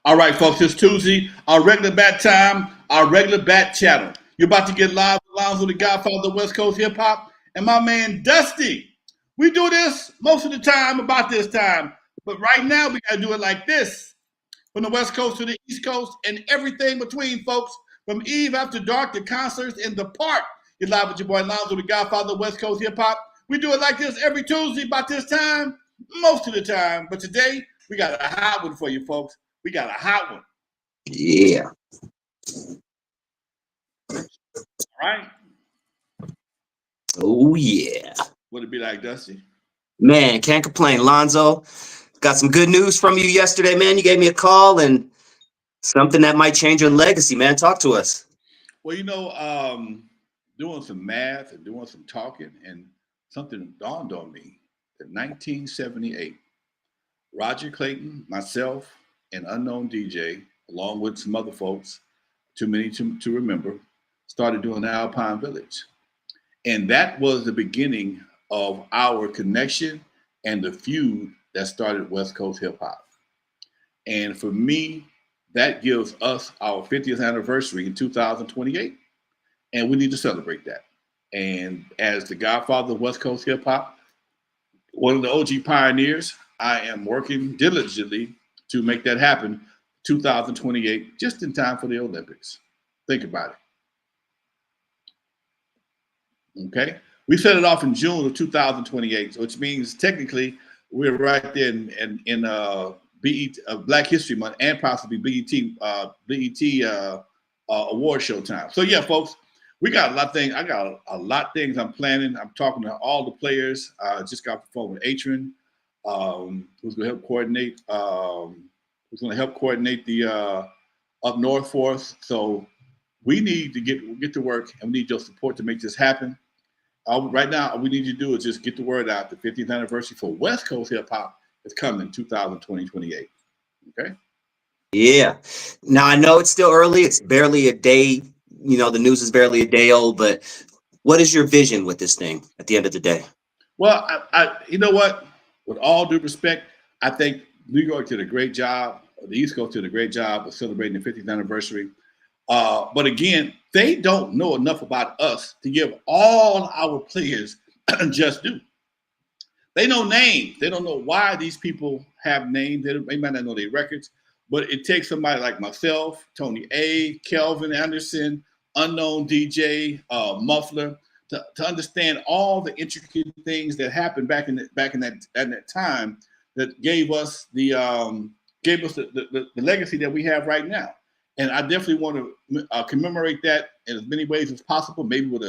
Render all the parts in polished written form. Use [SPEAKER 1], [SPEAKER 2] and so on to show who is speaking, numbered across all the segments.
[SPEAKER 1] All right, folks, it's Tuesday, our regular bat time, our regular bat channel. You're about to get live with Lonzo, the Godfather of West Coast hip hop, and my man Dusty. We do this most of the time about this time, but right now we got to do it like this. From the West Coast to the East Coast and everything between, folks. From Eve After Dark to concerts in the park. You're live with your boy Lonzo, the Godfather of West Coast hip hop. We do it like this every Tuesday about this time, most of the time. But today, we got a hot one for you, folks. We got a hot one.
[SPEAKER 2] Yeah.
[SPEAKER 1] All right.
[SPEAKER 2] Oh, yeah.
[SPEAKER 1] What'd it be like, Dusty?
[SPEAKER 2] Man, can't complain. Lonzo, got some good news from you yesterday, man. You gave me a call and something that might change your legacy, man. Talk to us.
[SPEAKER 1] Well, doing some math and doing some talking, and something dawned on me. In 1978, Roger Clayton, myself, and Unknown DJ, along with some other folks, too many to remember, started doing Alpine Village. And that was the beginning of our connection and the feud that started West Coast hip hop. And for me, that gives us our 50th anniversary in 2028. And we need to celebrate that. And as the Godfather of West Coast hip hop, one of the OG pioneers, I am working diligently to make that happen 2028, just in time for the Olympics. Think about it. Okay? We set it off in June of 2028, which means technically we're right there in BET, Black History Month, and possibly BET award show time. So yeah, folks, we got a lot of things. I got a lot of things I'm planning. I'm talking to all the players. Just got the phone with Atron, who's going to help coordinate. Who's going to help coordinate the up north for us. So we need to get to work, and we need your support to make this happen. Right now, all we need you to do is just get the word out. The 50th anniversary for West Coast hip hop is coming 2028. Okay.
[SPEAKER 2] Yeah. Now, I know it's still early. It's barely a day. You know, the news is barely a day old, but what is your vision with this thing at the end of the day?
[SPEAKER 1] Well, you know what? With all due respect, I think New York did a great job. The East Coast did a great job of celebrating the 50th anniversary. But again, they don't know enough about us to give all our players just due. They know names. They don't know why these people have names. They might not know their records, but it takes somebody like myself, Tony A, Kelvin Anderson, Unknown DJ, Muffler, to understand all the intricate things that happened back in that time that gave us the legacy that we have right now. And I definitely want to commemorate that in as many ways as possible, maybe with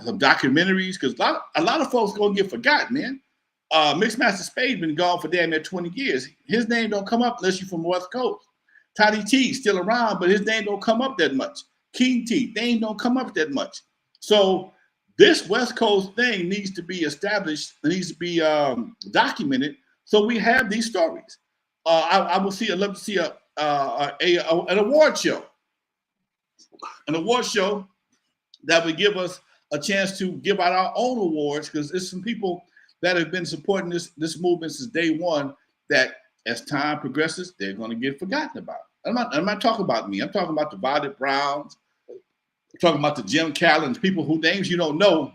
[SPEAKER 1] some documentaries, because a lot of folks gonna get forgotten, man. Mixmaster Spade been gone for damn near 20 years. His name don't come up unless you're from West Coast. Toddy T still around, but his name don't come up that much. King T, they don't come up that much. So this West Coast thing needs to be established, it needs to be documented, so we have these stories. I'd love to see an award show. An award show that would give us a chance to give out our own awards, because there's some people that have been supporting this movement since day one that as time progresses, they're going to get forgotten about. I'm not talking about me. I'm talking about the Violet Browns. I'm talking about the Jim Callens, people whose names you don't know,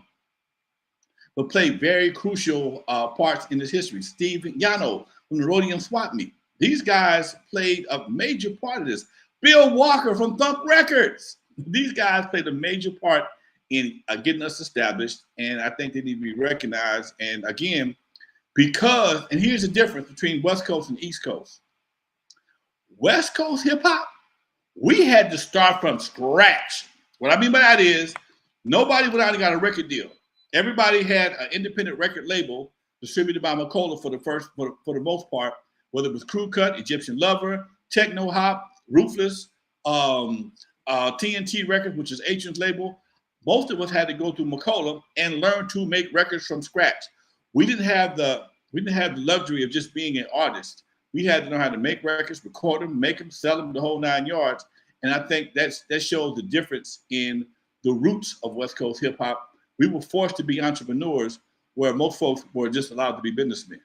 [SPEAKER 1] but played very crucial parts in this history. Steve Yano from the Rhodium Swap Meet. These guys played a major part of this. Bill Walker from Thump Records. These guys played a major part in getting us established, and I think they need to be recognized. And again, and here's the difference between West Coast and East Coast. West Coast hip hop, we had to start from scratch. What I mean by that is nobody went out and got a record deal. Everybody had an independent record label distributed by Macola for the most part, whether it was Crew Cut, Egyptian Lover, Techno Hop, Ruthless, TNT Records, which is Atron's label. Most of us had to go through Macola and learn to make records from scratch. We didn't have the luxury of just being an artist. We had to know how to make records, record them, make them, sell them, the whole 9 yards. And I think that shows the difference in the roots of West Coast hip hop. We were forced to be entrepreneurs, where most folks were just allowed to be businessmen.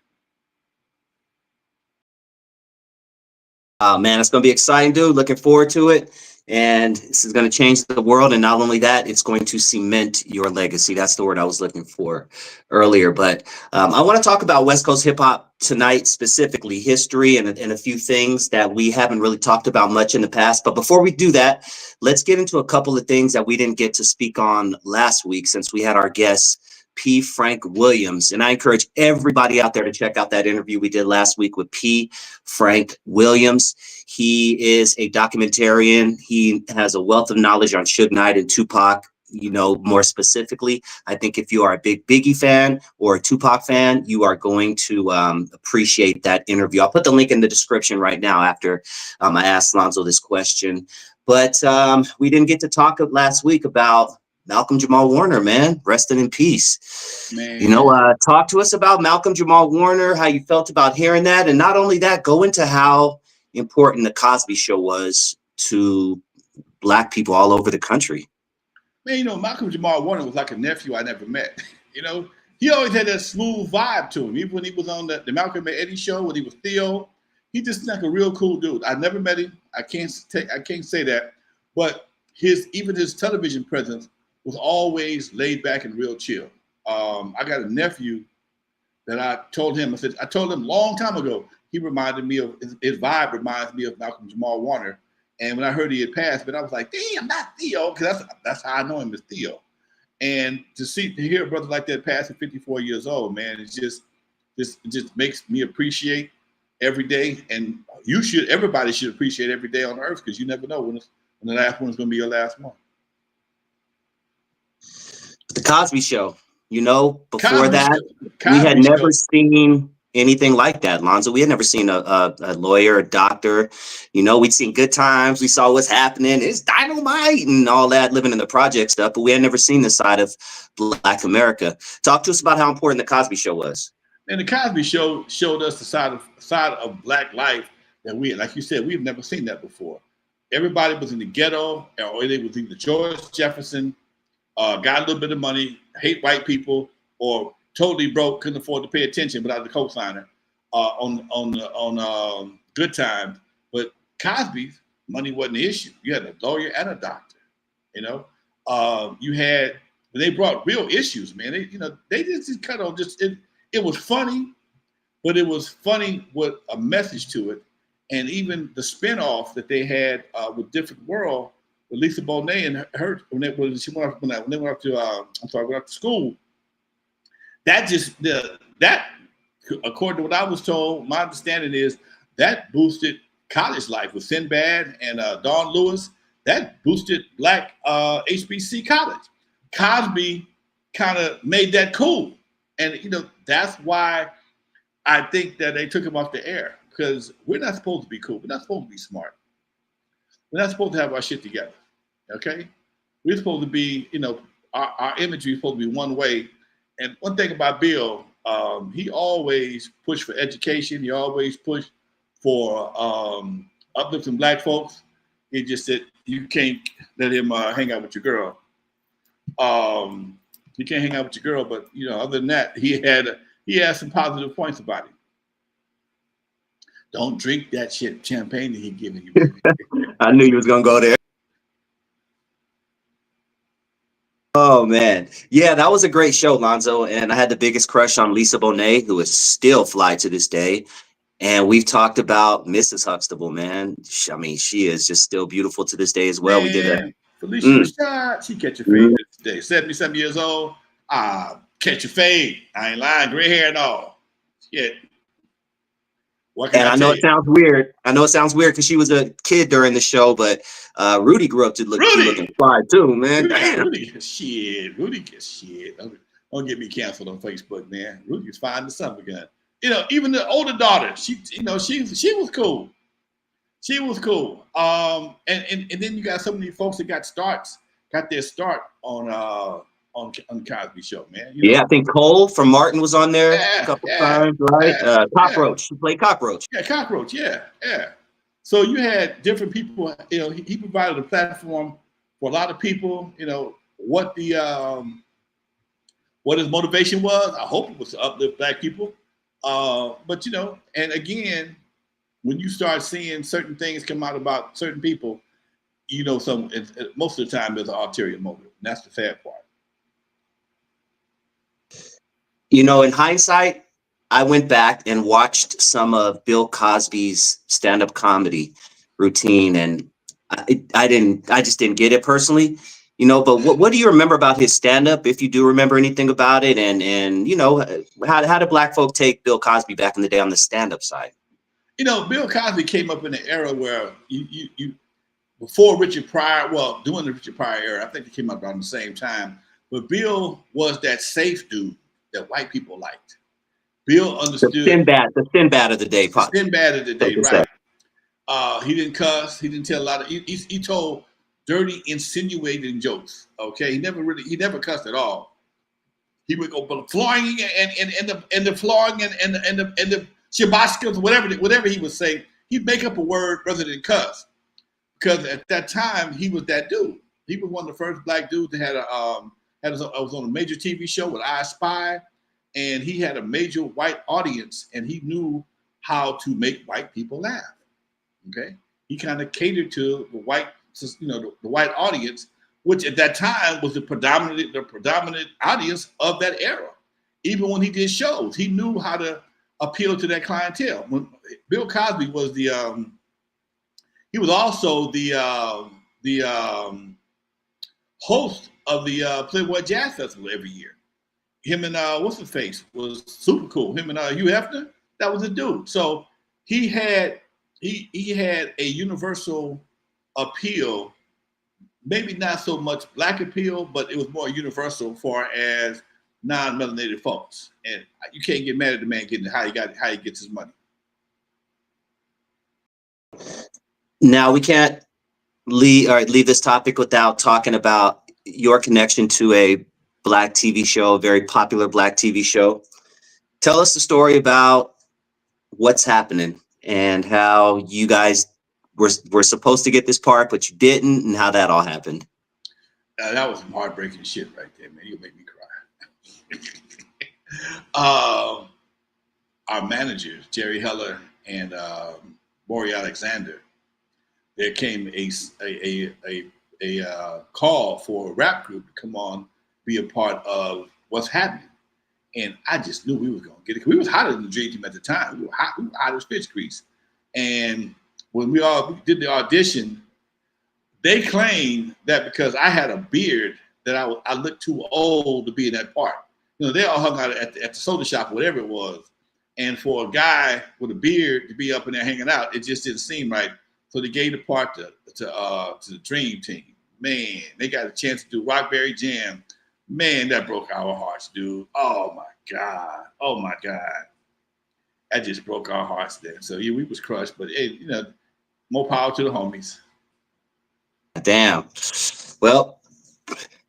[SPEAKER 2] Man, it's going to be exciting, dude. Looking forward to it. And this is going to change the world. And not only that, it's going to cement your legacy. That's the word I was looking for earlier. But I want to talk about West Coast hip hop tonight, specifically history and a few things that we haven't really talked about much in the past. But before we do that, let's get into a couple of things that we didn't get to speak on last week since we had our guest, P. Frank Williams. And I encourage everybody out there to check out that interview we did last week with P. Frank Williams. He is a documentarian. He has a wealth of knowledge on Suge Knight and Tupac. You know, more specifically, I think if you are a big Biggie fan or a Tupac fan, you are going to appreciate that interview. I'll put the link in the description right now after I asked Lonzo this question. But we didn't get to talk last week about Malcolm Jamal Warner, man. Resting in peace.
[SPEAKER 1] Man.
[SPEAKER 2] You know, talk to us about Malcolm Jamal Warner, how you felt about hearing that. And not only that, go into how important the Cosby Show was to Black people all over the country.
[SPEAKER 1] Man, you know, Malcolm Jamal Warner was like a nephew I never met. You know, he always had that smooth vibe to him. Even when he was on the Malcolm and Eddie show, when he was Theo, he just like a real cool dude. I never met him. I can't say that. But even his television presence was always laid back and real chill. I got a nephew that I told him a long time ago, he reminded me of, his vibe reminds me of Malcolm Jamal Warner. And when I heard he had passed, but I was like, damn, not Theo, because that's how I know him as Theo. And to hear a brother like that pass at 54 years old, man, it just makes me appreciate every day. And everybody should appreciate every day on earth, because you never know when the last one is going to be your last one.
[SPEAKER 2] The Cosby Show, you know, before
[SPEAKER 1] Cosby
[SPEAKER 2] that,
[SPEAKER 1] Show.
[SPEAKER 2] we had never seen anything like that, Lonzo. We had never seen a lawyer, a doctor. You know, we'd seen Good Times. We saw what's happening. It's dynamite and all that, living in the project stuff. But we had never seen this side of Black America. Talk to us about how important the Cosby Show was.
[SPEAKER 1] And the Cosby Show showed us the side of Black life that like you said, we've never seen that before. Everybody was in the ghetto, or they was either George Jefferson, got a little bit of money, hate white people, or totally broke, couldn't afford to pay attention without the co-signer on Good Times. But Cosby's money wasn't the issue. You had a lawyer and a doctor. You know, you had, when they brought real issues, man. They just kind of it was funny, but it was funny with a message to it. And even the spinoff that they had with Different World, with Lisa Bonet and her, when they went up to school. That according to what I was told, my understanding is that boosted college life with Sinbad and Dawn Lewis. That boosted Black HBC college. Cosby kind of made that cool, and that's why I think that they took him off the air, because we're not supposed to be cool. We're not supposed to be smart. We're not supposed to have our shit together. Okay, we're supposed to be, our imagery is supposed to be one way. And one thing about Bill, he always pushed for education. He always pushed for uplifting Black folks. He just said you can't let him hang out with your girl. You can't hang out with your girl, but other than that, he had some positive points about it. Don't drink that shit champagne that he giving you, baby.
[SPEAKER 2] I knew you was gonna go there. Oh man, yeah, that was a great show, Lonzo, and I had the biggest crush on Lisa Bonet, who is still fly to this day. And we've talked about Mrs. Huxtable, man. I mean, she is just still beautiful to this day as well.
[SPEAKER 1] Man,
[SPEAKER 2] we did a
[SPEAKER 1] Felicia Rashad, she catch your fade today. 77 years old. Catch your fade. I ain't lying, gray hair and all. Shit.
[SPEAKER 2] And I know it sounds weird. I know it sounds weird because she was a kid during the show, but Rudy grew up to look looking fly too, man.
[SPEAKER 1] Rudy gets shit. Don't get me canceled on Facebook, man. Rudy's fine to some again. Even the older daughter, she was cool. She was cool. And then you got so many folks that got their start on Cosby Show, man.
[SPEAKER 2] I think Cole from Martin was on there a couple times, right? Cockroach. She played Cockroach.
[SPEAKER 1] Yeah, Cockroach. Yeah. So you had different people. He provided a platform for a lot of people. What his motivation was. I hope it was to uplift Black people. But and again, when you start seeing certain things come out about certain people, you know, most of the time there's an ulterior motive. And that's the sad part.
[SPEAKER 2] You know, in hindsight, I went back and watched some of Bill Cosby's stand-up comedy routine, and I just didn't get it personally, you know. But what do you remember about his stand-up, if you do remember anything about it? And you know, how did Black folk take Bill Cosby back in the day on the stand-up side?
[SPEAKER 1] You know, Bill Cosby came up in an era where you before Richard Pryor, well, during the Richard Pryor era, I think it came up around the same time. But Bill was that safe dude that white people liked. Bill understood
[SPEAKER 2] The Sinbad of the day,
[SPEAKER 1] the Sinbad of the day,
[SPEAKER 2] right?
[SPEAKER 1] He didn't cuss. He didn't tell a lot of. He told dirty, insinuating jokes. Okay, he never cussed at all. He would go flooring and the flooring and the shabaskas, whatever he would say. He'd make up a word rather than cuss, because at that time he was that dude. He was one of the first black dudes that was on a major TV show with I Spy, and he had a major white audience, and he knew how to make white people laugh. Okay, he kind of catered to the white, the white audience, which at that time was the predominant audience of that era. Even when he did shows, he knew how to appeal to that clientele. When Bill Cosby was he was also the host of the Playboy Jazz Festival every year. Him and what's his face was super cool. Him and Hugh Hefner, that was the dude. So he had a universal appeal, maybe not so much black appeal, but it was more universal far as non-melanated folks. And you can't get mad at the man getting how he gets his money.
[SPEAKER 2] Now we can't leave this topic without talking about your connection to a black TV show, a very popular black TV show. Tell us the story about What's Happening and how you guys were supposed to get this part, but you didn't, and how that all happened.
[SPEAKER 1] That was some heartbreaking shit right there, man. You'll make me cry. Our managers, Jerry Heller and Maury Alexander, there came a call for a rap group to come on, be a part of What's Happening. And I just knew we were going to get it. We was hotter than the Dream Team at the time. We were hot as fish grease. And when we all did the audition, they claimed that because I had a beard that I looked too old to be in that part. You know, they all hung out at the soda shop, whatever it was. And for a guy with a beard to be up in there hanging out, it just didn't seem right. So they gave the part to the Dream Team. Man, they got a chance to do Rockberry Jam. Man, that broke our hearts, dude. Oh my God. That just broke our hearts there. So yeah, we was crushed, but you know, more power to the homies.
[SPEAKER 2] Damn. Well,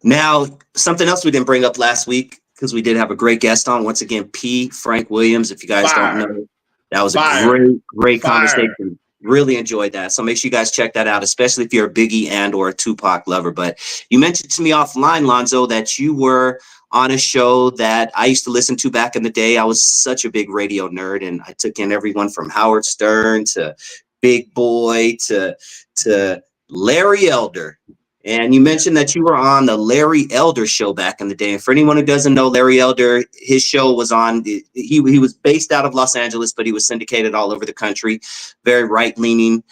[SPEAKER 2] now something else we didn't bring up last week, because we did have a great guest on, once again, P. Frank Williams. If you guys don't know, that was a great conversation. Really enjoyed that. So make sure you guys check that out, especially if you're a Biggie and or a Tupac lover. But you mentioned to me offline, Lonzo, that you were on a show that I used to listen to back in the day. I was such a big radio nerd, and I took in everyone from Howard Stern to Big Boy to Larry Elder. And you mentioned that you were on the Larry Elder show back in the day. And for anyone who doesn't know, Larry Elder, his show was on, he was based out of Los Angeles, but he was syndicated all over the country. Very right-leaning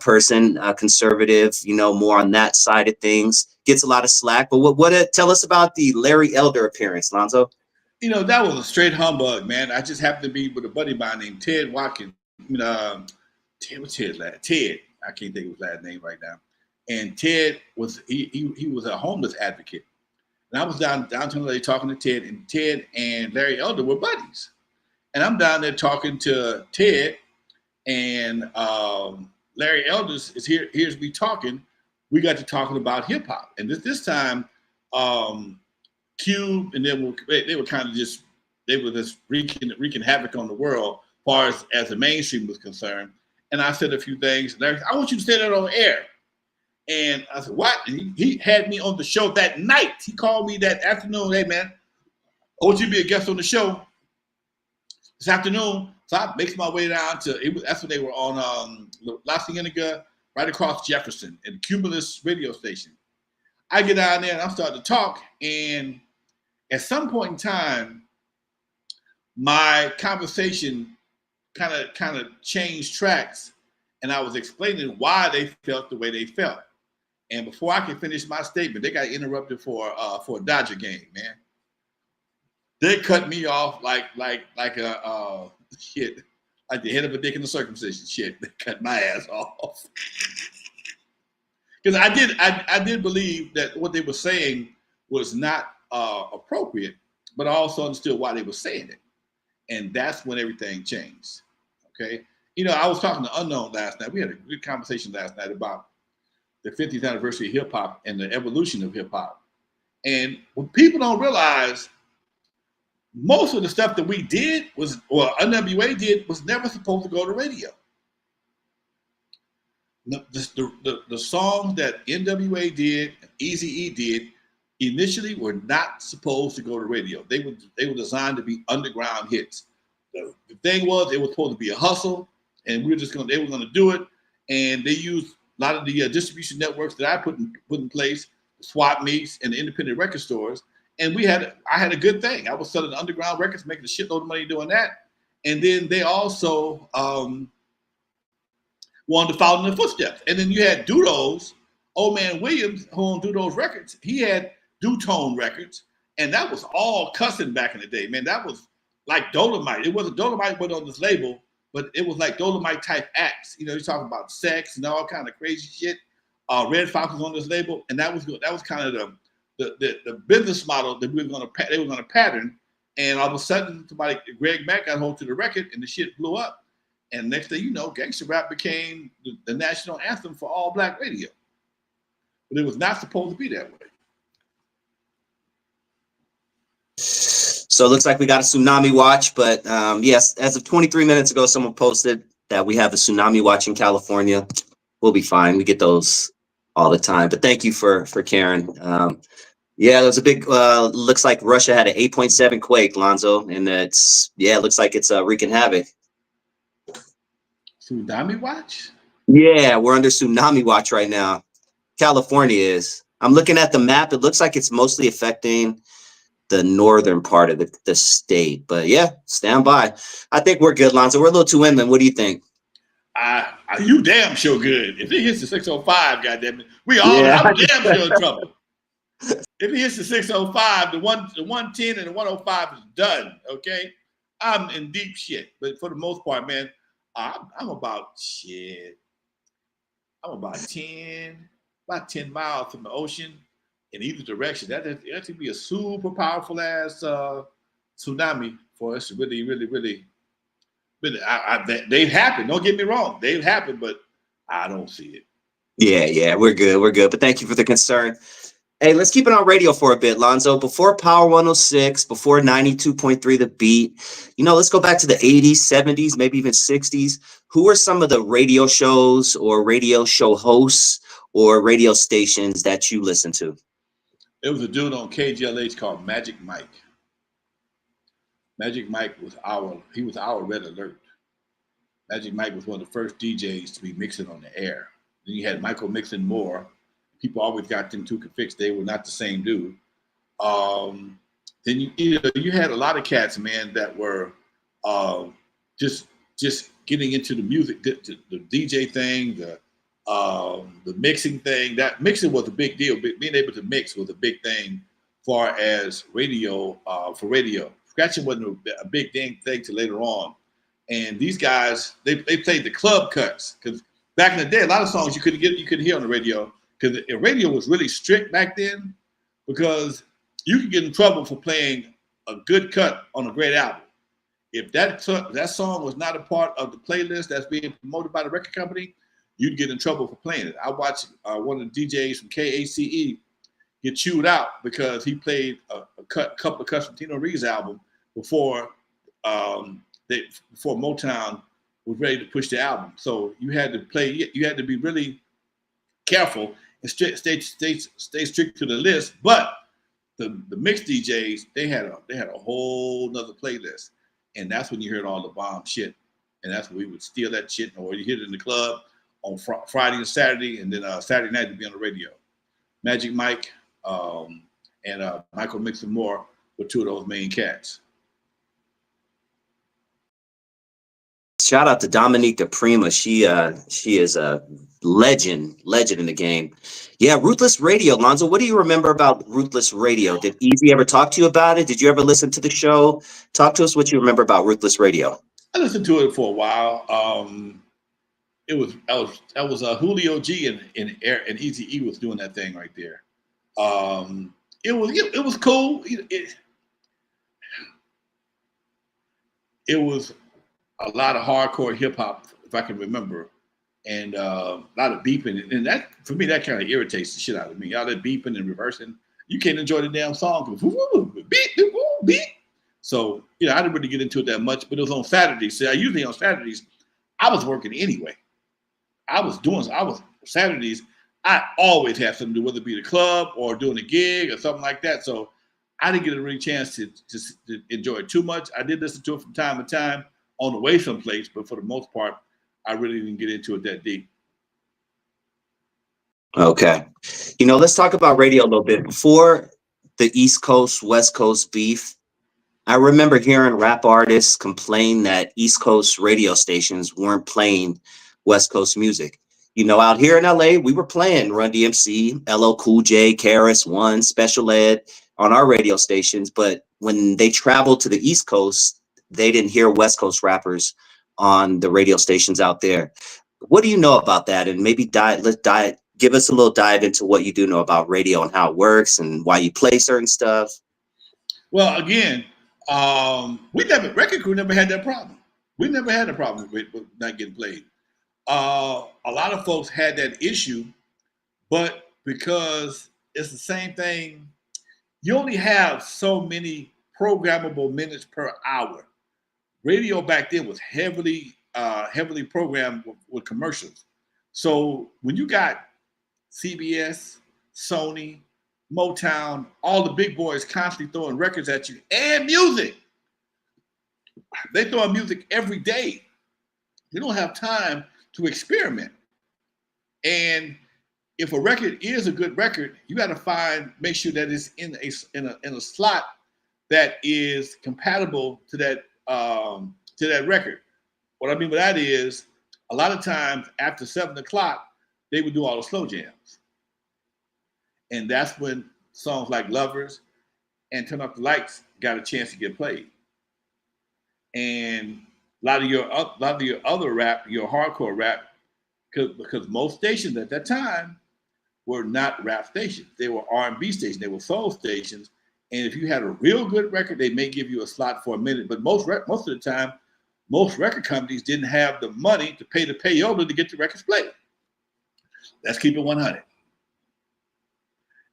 [SPEAKER 2] person, conservative, you know, more on that side of things. Gets a lot of slack. But tell us about the Larry Elder appearance, Lonzo.
[SPEAKER 1] You know, that was a straight humbug, man. I just happened to be with a buddy of mine named Ted Watkins. What's Ted's last? Ted. I can't think of his last name right now. And Ted was he was a homeless advocate. And I was downtown LA talking to Ted, and Ted and Larry Elder were buddies. And I'm down there talking to Ted, and Larry Elder is here. Here's me talking. We got to talking about hip hop, and this time, Cube and them they were kind of just wreaking havoc on the world, as far as the mainstream was concerned. And I said a few things. Larry, I want you to say that on air. And I said, what? And he had me on the show that night. He called me that afternoon. Hey, man, I want you to be a guest on the show this afternoon So I makes my way down to it. That's when they were on La Cienega, right across Jefferson, at the Cumulus radio station. I get down there and I'm starting to talk, and at some point in time, my conversation kind of changed tracks, and I was explaining why they felt the way they felt. And before I could finish my statement, they got interrupted for a Dodger game, man. They cut me off like a shit, like the head of a dick in the circumcision. Shit, they cut my ass off. Because I did believe that what they were saying was not appropriate, but I also understood why they were saying it, and that's when everything changed. Okay, you know, I was talking to Unknown last night. We had a good conversation last night about the 50th anniversary of hip hop and the evolution of hip hop. And what people don't realize, most of the stuff that we did was, or N.W.A did, was never supposed to go to radio. The songs that N.W.A did, Eazy did, initially were not supposed to go to radio. They were designed to be underground hits. The thing was, it was supposed to be a hustle, and they were gonna do it, and they used a lot of the distribution networks that I put in place, swap meets and the independent record stores, and I had a good thing. I was selling underground records, making a shitload of money doing that, and then they also wanted to follow in their footsteps. And then you had Dudo's, Old Man Williams, who owned Dudo's Records. He had Dutone Records, and that was all cussing back in the day, man. That was like Dolomite. It wasn't Dolomite went on this label, but it was like Dolomite type acts. You know, you're talking about sex and all kind of crazy shit. Red Fox was on this label, and that was kind of the business model that they were gonna pattern. And all of a sudden, somebody, Greg Mack, got hold to the record, and the shit blew up. And next thing you know, gangster rap became the national anthem for all black radio. But it was not supposed to be that way.
[SPEAKER 2] So it looks like we got a tsunami watch, but yes, as of 23 minutes ago, someone posted that we have a tsunami watch in California. We'll be fine. We get those all the time. But thank you for caring. Yeah, there was a big, looks like Russia had an 8.7 quake, Lonzo, and it looks like it's wreaking havoc.
[SPEAKER 1] Tsunami watch?
[SPEAKER 2] Yeah, we're under tsunami watch right now. California is. I'm looking at the map. It looks like it's mostly affecting the northern part of the state. But yeah, stand by. I think we're good, Lonzo. We're a little too inland. What do you think?
[SPEAKER 1] You damn sure good. If it hits the 605, goddamn it, I'm damn sure in trouble. If it hits the 605, the 110 and the 105 is done. Okay, I'm in deep shit. But for the most part, man, I'm about 10 miles from the ocean in either direction. That could be a super powerful ass tsunami for us to really. They've happened. Don't get me wrong, they've happened, but I don't see it.
[SPEAKER 2] Yeah, we're good. But thank you for the concern. Hey, let's keep it on radio for a bit, Lonzo. Before Power 106, before 92.3 The Beat, let's go back to the 80s, 70s, maybe even 60s. Who are some of the radio shows or radio show hosts or radio stations that you listen to?
[SPEAKER 1] There was a dude on KGLH called Magic Mike. Magic Mike was our Red Alert. Magic Mike was one of the first DJs to be mixing on the air. Then you had Michael Mixon Moore. People always got them two confixed. They were not the same dude. Then you had a lot of cats, man, that were just getting into the music, the DJ thing, the mixing thing. That mixing was a big deal. Being able to mix was a big thing, far as radio for radio. Scratching wasn't a big thing till later on. And these guys, they played the club cuts, because back in the day, a lot of songs you couldn't hear on the radio, because the radio was really strict back then, because you could get in trouble for playing a good cut on a great album. If that song was not a part of the playlist that's being promoted by the record company, you'd get in trouble for playing it. I watched one of the DJs from KACE get chewed out because he played a couple of cuts from Tino Reed's album before Motown was ready to push the album. So you had to be really careful and stay strict to the list. But the mixed DJs, they had a whole nother playlist. and that's when you heard all the bomb shit, and that's when we would steal that shit, or you hear it in the club on Friday and Saturday, and then Saturday night would be on the radio. Magic Mike and Michael Mixon Moore were two of those main cats.
[SPEAKER 2] Shout out to Dominique DePrima. She is a legend in the game. Yeah, Ruthless Radio. Lonzo, what do you remember about Ruthless Radio? Did Eazy ever talk to you about it? Did you ever listen to the show? Talk to us what you remember about Ruthless Radio.
[SPEAKER 1] I listened to it for a while. It was Julio G and Eazy E was doing that thing right there. It was cool. It was a lot of hardcore hip hop, if I can remember, and a lot of beeping, and that for me that kind of irritates the shit out of me. All that beeping and reversing, you can't enjoy the damn song. Beep, beep. So I didn't really get into it that much, but it was on Saturdays. So usually on Saturdays, I was working anyway. Saturdays, I always have something to do, whether it be the club or doing a gig or something like that. So I didn't get a really chance to enjoy it too much. I did listen to it from time to time on the way someplace, but for the most part, I really didn't get into it that deep.
[SPEAKER 2] Okay. Let's talk about radio a little bit. Before the East Coast, West Coast beef, I remember hearing rap artists complain that East Coast radio stations weren't playing West Coast music. Out here in LA, we were playing Run DMC, LL Cool J, KRS-One, Special Ed on our radio stations. But when they traveled to the East Coast, they didn't hear West Coast rappers on the radio stations out there. What do you know about that? And maybe give us a little dive into what you do know about radio and how it works and why you play certain stuff.
[SPEAKER 1] Well, again, record crew never had that problem. We never had a problem with not getting played. A lot of folks had that issue, but because it's the same thing, you only have so many programmable minutes per hour. Radio back then was heavily programmed with commercials. So when you got CBS, Sony, Motown, all the big boys constantly throwing records at you and music, they throw music every day. You don't have time to experiment. And if a record is a good record, you got to make sure that it's in a slot that is compatible to that record. What I mean by that is, a lot of times after 7 o'clock, they would do all the slow jams, and that's when songs like "Lovers" and "Turn Up the Lights" got a chance to get played. And a lot of your other rap, your hardcore rap, because most stations at that time were not rap stations. They were R&B stations. They were soul stations. And if you had a real good record, they may give you a slot for a minute. But most of the time, most record companies didn't have the money to pay the payola to get the records played. Let's keep it 100.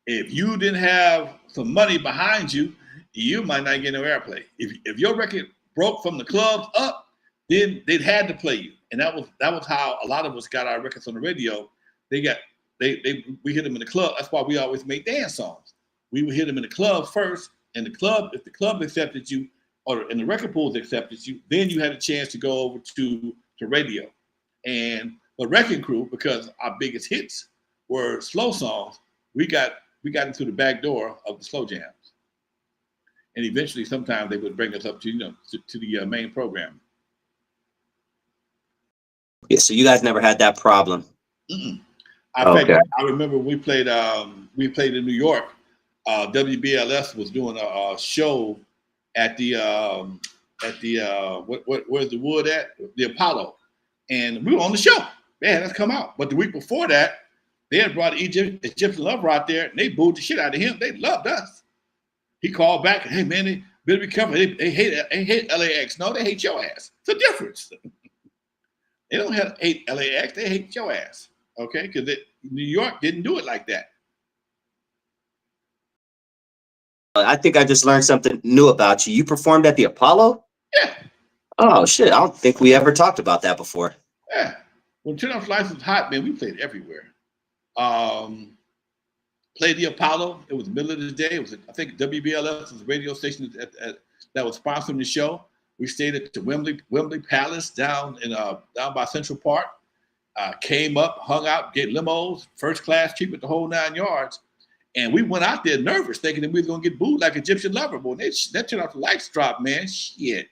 [SPEAKER 1] If you didn't have some money behind you, you might not get no airplay. If your record broke from the clubs up, then they'd had to play you. And that was how a lot of us got our records on the radio. We hit them in the club. That's why we always made dance songs. We would hit them in the club first, and if the club accepted you, and the record pools accepted you, then you had a chance to go over to radio. And the Wrecking Crew, because our biggest hits were slow songs, we got into the back door of the slow jams. And eventually, sometimes they would bring us up to the main program.
[SPEAKER 2] Yeah, so you guys never had that problem.
[SPEAKER 1] Mm-mm.
[SPEAKER 2] Okay.
[SPEAKER 1] I remember we played in New York. WBLS was doing a show at the where's the wood at? The Apollo, and we were on the show. They had us come out, but the week before that, they had brought Egyptian Lover out there, and they booed the shit out of him. They loved us. He called back, hey man, they better be careful. They hate LAX. No, they hate your ass. It's a difference. They don't hate LAX. They hate your ass. Okay, because New York didn't do it like that.
[SPEAKER 2] I think I just learned something new about you. You performed at the Apollo?
[SPEAKER 1] Yeah.
[SPEAKER 2] Oh shit! I don't think we ever talked about that before.
[SPEAKER 1] Yeah. When Turn Up Lights was hot, man, we played everywhere. Played the Apollo. It was the middle of the day. It was, I think, WBLS was a radio station that was sponsoring the show. We stayed at the Wembley Palace down down by Central Park. Came up, hung out, get limos, first class treatment, the whole 9 yards. And we went out there nervous, thinking that we were gonna get booed like Egyptian lover. Boy, that turned off the lights dropped, man. Shit.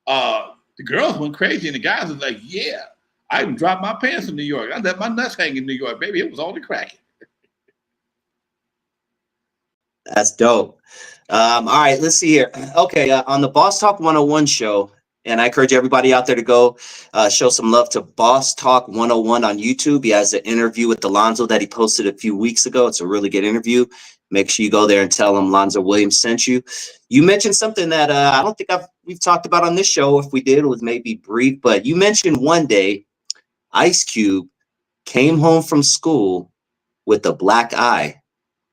[SPEAKER 1] The girls went crazy, and the guys was like, "Yeah, I even dropped my pants in New York. I let my nuts hang in New York, baby. It was all the cracking."
[SPEAKER 2] That's dope. All right, let's see here. Okay, on the Boss Talk 101 show, and I encourage everybody out there to go show some love to Boss Talk 101 on YouTube. He has an interview with Lonzo that he posted a few weeks ago. It's a really good interview. Make sure you go there and tell him Lonzo Williams sent you. You mentioned something that I don't think we've talked about on this show. If we did, it was maybe brief, but you mentioned one day Ice Cube came home from school with a black eye.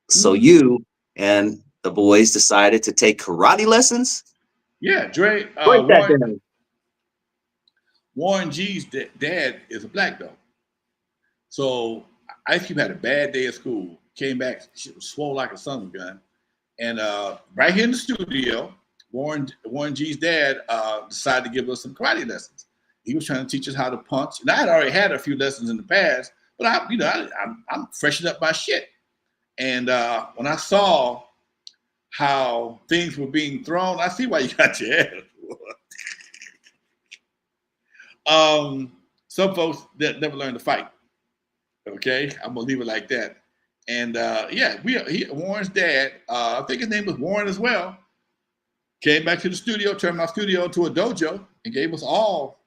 [SPEAKER 2] So you and the boys decided to take karate lessons?
[SPEAKER 1] Yeah, Dre.
[SPEAKER 2] Break that down.
[SPEAKER 1] Warren G's dad is a black belt. So Ice Cube had a bad day at school. Came back, shit was swole like a sun gun. And right here in the studio, Warren G's dad decided to give us some karate lessons. He was trying to teach us how to punch. And I had already had a few lessons in the past, but I'm freshening up my shit. And when I saw how things were being thrown, I see why you got your ass. Some folks that never learned to fight. Okay, I'm gonna leave it like that. And Warren's dad, I think his name was Warren as well, came back to the studio, turned my studio into a dojo, and gave us all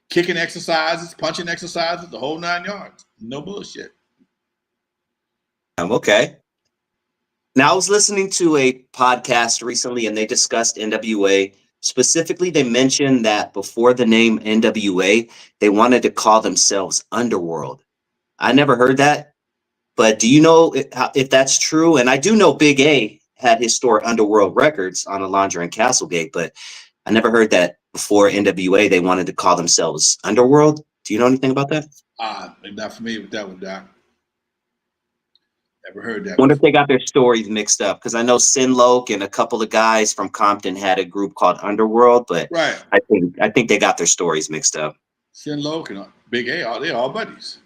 [SPEAKER 1] kicking exercises, punching exercises, the whole 9 yards. No bullshit.
[SPEAKER 2] Okay. Now, I was listening to a podcast recently, and they discussed N.W.A. Specifically, they mentioned that before the name N.W.A., they wanted to call themselves Underworld. I never heard that, but do you know if that's true? And I do know Big A had his store Underworld Records on Alondra and Castlegate, but I never heard that before N.W.A. they wanted to call themselves Underworld. Do you know anything about that?
[SPEAKER 1] I'm not familiar with that one, Doc. Never heard that.
[SPEAKER 2] I wonder if they got their stories mixed up, because I know Sinloke and a couple of guys from Compton had a group called Underworld, but
[SPEAKER 1] right.
[SPEAKER 2] I think they got their stories mixed up.
[SPEAKER 1] Sinloke and Big A, they're all buddies.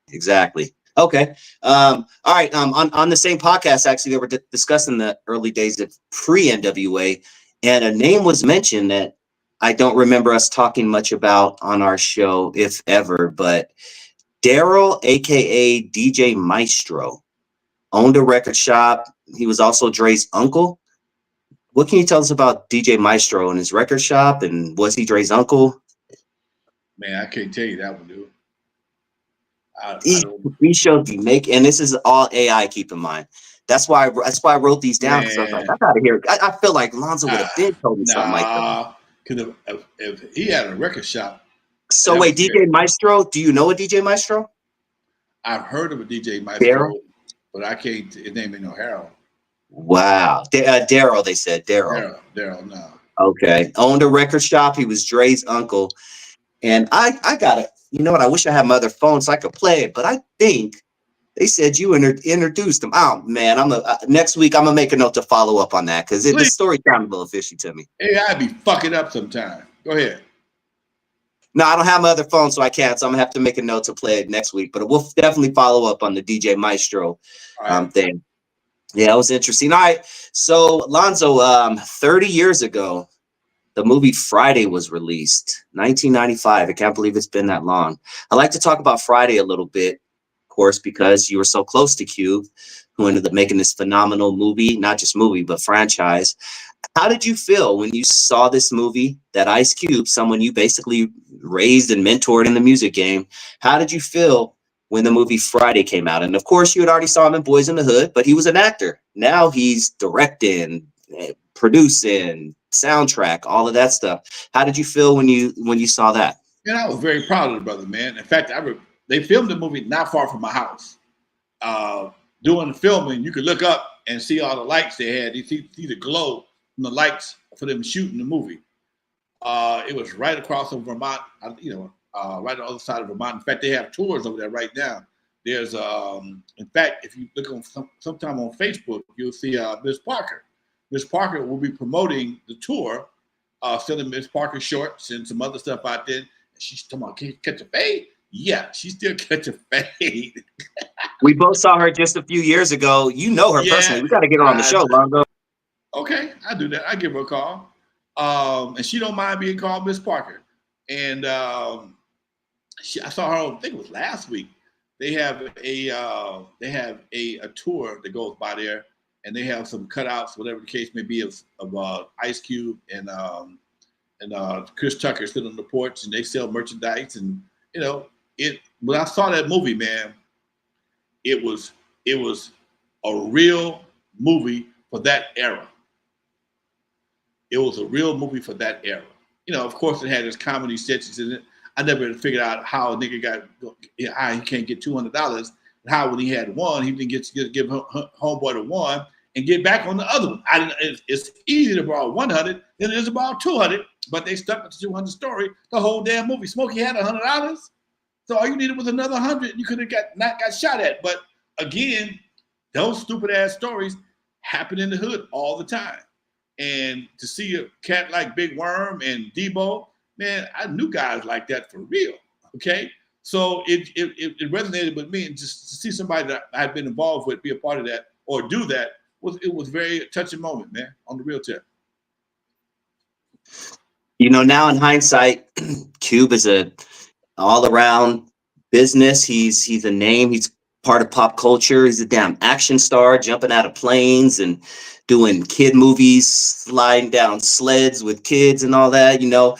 [SPEAKER 2] Exactly. Okay. All right. On the same podcast, actually, they were discussing the early days of pre-NWA, and a name was mentioned that I don't remember us talking much about on our show, if ever, but Daryl, aka DJ Maestro, owned a record shop. He was also Dre's uncle. What can you tell us about DJ Maestro and his record shop, and was he Dre's uncle?
[SPEAKER 1] Man, I can't tell you that one, dude.
[SPEAKER 2] These shows you make, and this is all AI. Keep in mind. That's why I wrote these down, because I was like, I gotta hear. I feel like Lonzo would have been told me something like that.
[SPEAKER 1] Because if he had a record shop.
[SPEAKER 2] So wait, DJ Maestro, do you know a DJ Maestro?
[SPEAKER 1] I've heard of a DJ Maestro, but I can't. His name ain't no Harold.
[SPEAKER 2] Wow, Daryl. They said Daryl.
[SPEAKER 1] Daryl, no.
[SPEAKER 2] Okay, owned a record shop. He was Dre's uncle, and I got it. You know what? I wish I had my other phone so I could play it, but I think they said you introduced him. Oh man, next week I'm gonna make a note to follow up on that, because the story sounded a little fishy to me.
[SPEAKER 1] AI be fucking up sometime. Go ahead.
[SPEAKER 2] No, I don't have my other phone, so I can't. So I'm gonna have to make a note to play it next week. But we'll definitely follow up on the DJ Maestro thing. Yeah, it was interesting. All right, so Lonzo, 30 years ago, the movie Friday was released, 1995. I can't believe it's been that long. I like to talk about Friday a little bit, of course, because you were so close to Cube, who ended up making this phenomenal movie, not just movie, but franchise. How did you feel when you saw this movie that Ice Cube, someone you basically raised and mentored in the music game, how did you feel when the movie Friday came out? And of course, you had already saw him in Boys in the Hood, but he was an actor. Now he's directing, producing, soundtrack, all of that stuff. How did you feel when you saw that?
[SPEAKER 1] And I was very proud of the brother, man. In fact, they filmed the movie not far from my house. Doing the filming, you could look up and see all the lights they had. You see the glow from the lights for them shooting the movie. It was right across from Vermont, right on the other side of Vermont. In fact, they have tours over there right now. There's, in fact, if you look on sometime on Facebook, you'll see Miss Parker. Miss Parker will be promoting the tour, selling Miss Parker shorts and some other stuff out there. And she's talking about, can you catch a fade? Yeah, she still catch a fade.
[SPEAKER 2] We both saw her just a few years ago. You know her
[SPEAKER 1] Yeah,
[SPEAKER 2] personally. We got to get her on the show, Lonzo.
[SPEAKER 1] okay, I do that. I give her a call, and she don't mind being called Miss Parker. And I saw her on, I think it was last week. They have a tour that goes by there, and they have some cutouts, whatever the case may be, of Ice Cube and Chris Tucker sitting on the porch, and they sell merchandise. And you know, it. When I saw that movie, man, it was a real movie for that era. It was a real movie for that era. You know, of course, it had its comedy sketches in it. I never figured out how a nigga how he can't get $200, and how when he had one, he didn't get to give homeboy the one and get back on the other one. It's easy to borrow 100 than it is to borrow 200, but they stuck with the 200 story the whole damn movie. Smokey had $100, so all you needed was another 100. You could have not got shot at. But again, those stupid ass stories happen in the hood all the time. And to see a cat like Big Worm and Debo, man, I knew guys like that for real. Okay, so it resonated with me, and just to see somebody that I've been involved with be a part of that or do that was very touching moment, man, on the real tip.
[SPEAKER 2] You know, now in hindsight, Cube is a all around business. He's a name. He's part of pop culture. He's a damn action star, jumping out of planes and doing kid movies, sliding down sleds with kids and all that. You know,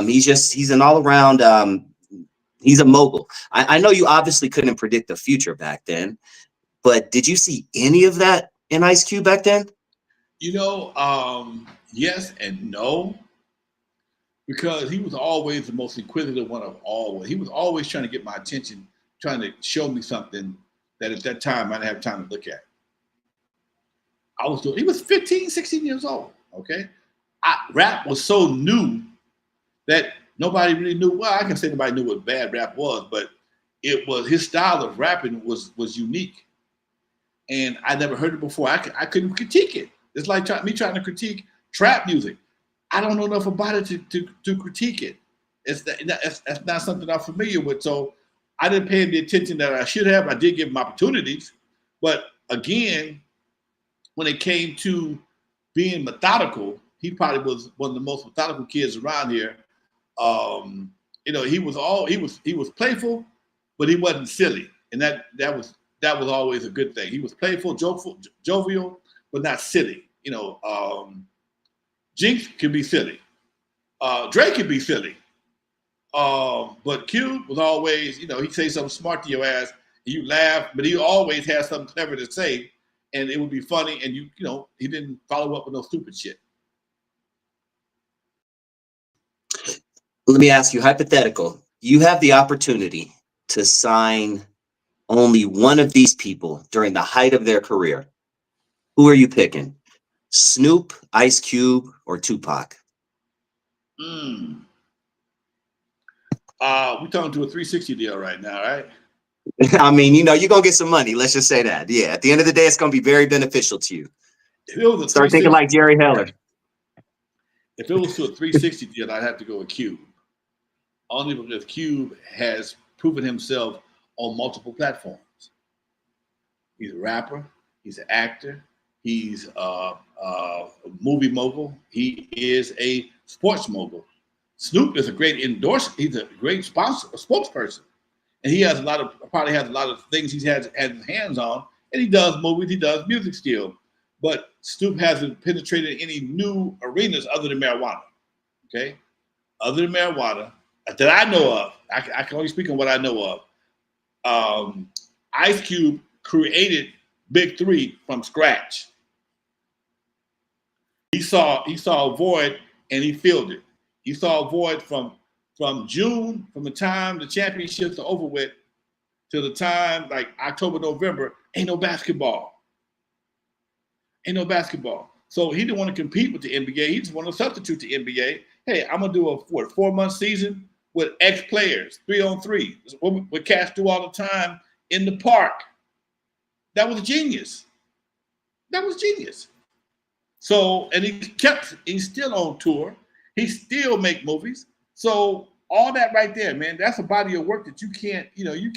[SPEAKER 2] he's an all around. He's a mogul. I know you obviously couldn't predict the future back then, but did you see any of that in Ice Cube back then?
[SPEAKER 1] You know, yes and no, because he was always the most inquisitive one of all. He was always trying to get my attention, trying to show me something that at that time I didn't have time to look at. He was 15, 16 years old, okay? Rap was so new that nobody really knew. Well, I can say nobody knew what bad rap was, but his style of rapping was unique. And I never heard it before. I couldn't critique it. It's like me trying to critique trap music. I don't know enough about it to critique it. That's not something I'm familiar with. So I didn't pay him the attention that I should have. I did give him opportunities. But again, when it came to being methodical, he probably was one of the most methodical kids around here. You know, he was playful, but he wasn't silly. And that was always a good thing. He was playful, jovial, but not silly. You know, Jinx can be silly. Drake can be silly. But Cube was always, you know, he'd say something smart to your ass, and you laugh, but he always had something clever to say, and it would be funny, and you know, he didn't follow up with no stupid shit.
[SPEAKER 2] Let me ask you, hypothetical. You have the opportunity to sign only one of these people during the height of their career. Who are you picking? Snoop, Ice Cube, or Tupac?
[SPEAKER 1] We're talking to a 360 deal right now, right?
[SPEAKER 2] I mean, you know, you're going to get some money. Let's just say that. Yeah. At the end of the day, it's going to be very beneficial to you. Start thinking like Jerry Heller.
[SPEAKER 1] If it was to a 360 deal, I'd have to go with Cube. Only because Cube has proven himself on multiple platforms. He's a rapper. He's an actor. He's a movie mogul. He is a sports mogul. Snoop is a great endorser. He's a great sponsor, a spokesperson. And he has probably has a lot of things he's had his hands on. And he does movies, he does music still. But Snoop hasn't penetrated any new arenas other than marijuana. Okay? Other than marijuana, that I know of. I can only speak on what I know of. Ice Cube created Big Three from scratch. He saw a void and he filled it. He saw a void from June, from the time the championships are over with, till the time like October, November, ain't no basketball. Ain't no basketball. So he didn't want to compete with the NBA. He just wanted to substitute the NBA. Hey, I'm gonna do a 4-month season with X players, 3-on-3. What cats do all the time in the park. That was genius. That was genius. So, and he's still on tour. He still make movies. So all that right there, man, that's a body of work that you can't, you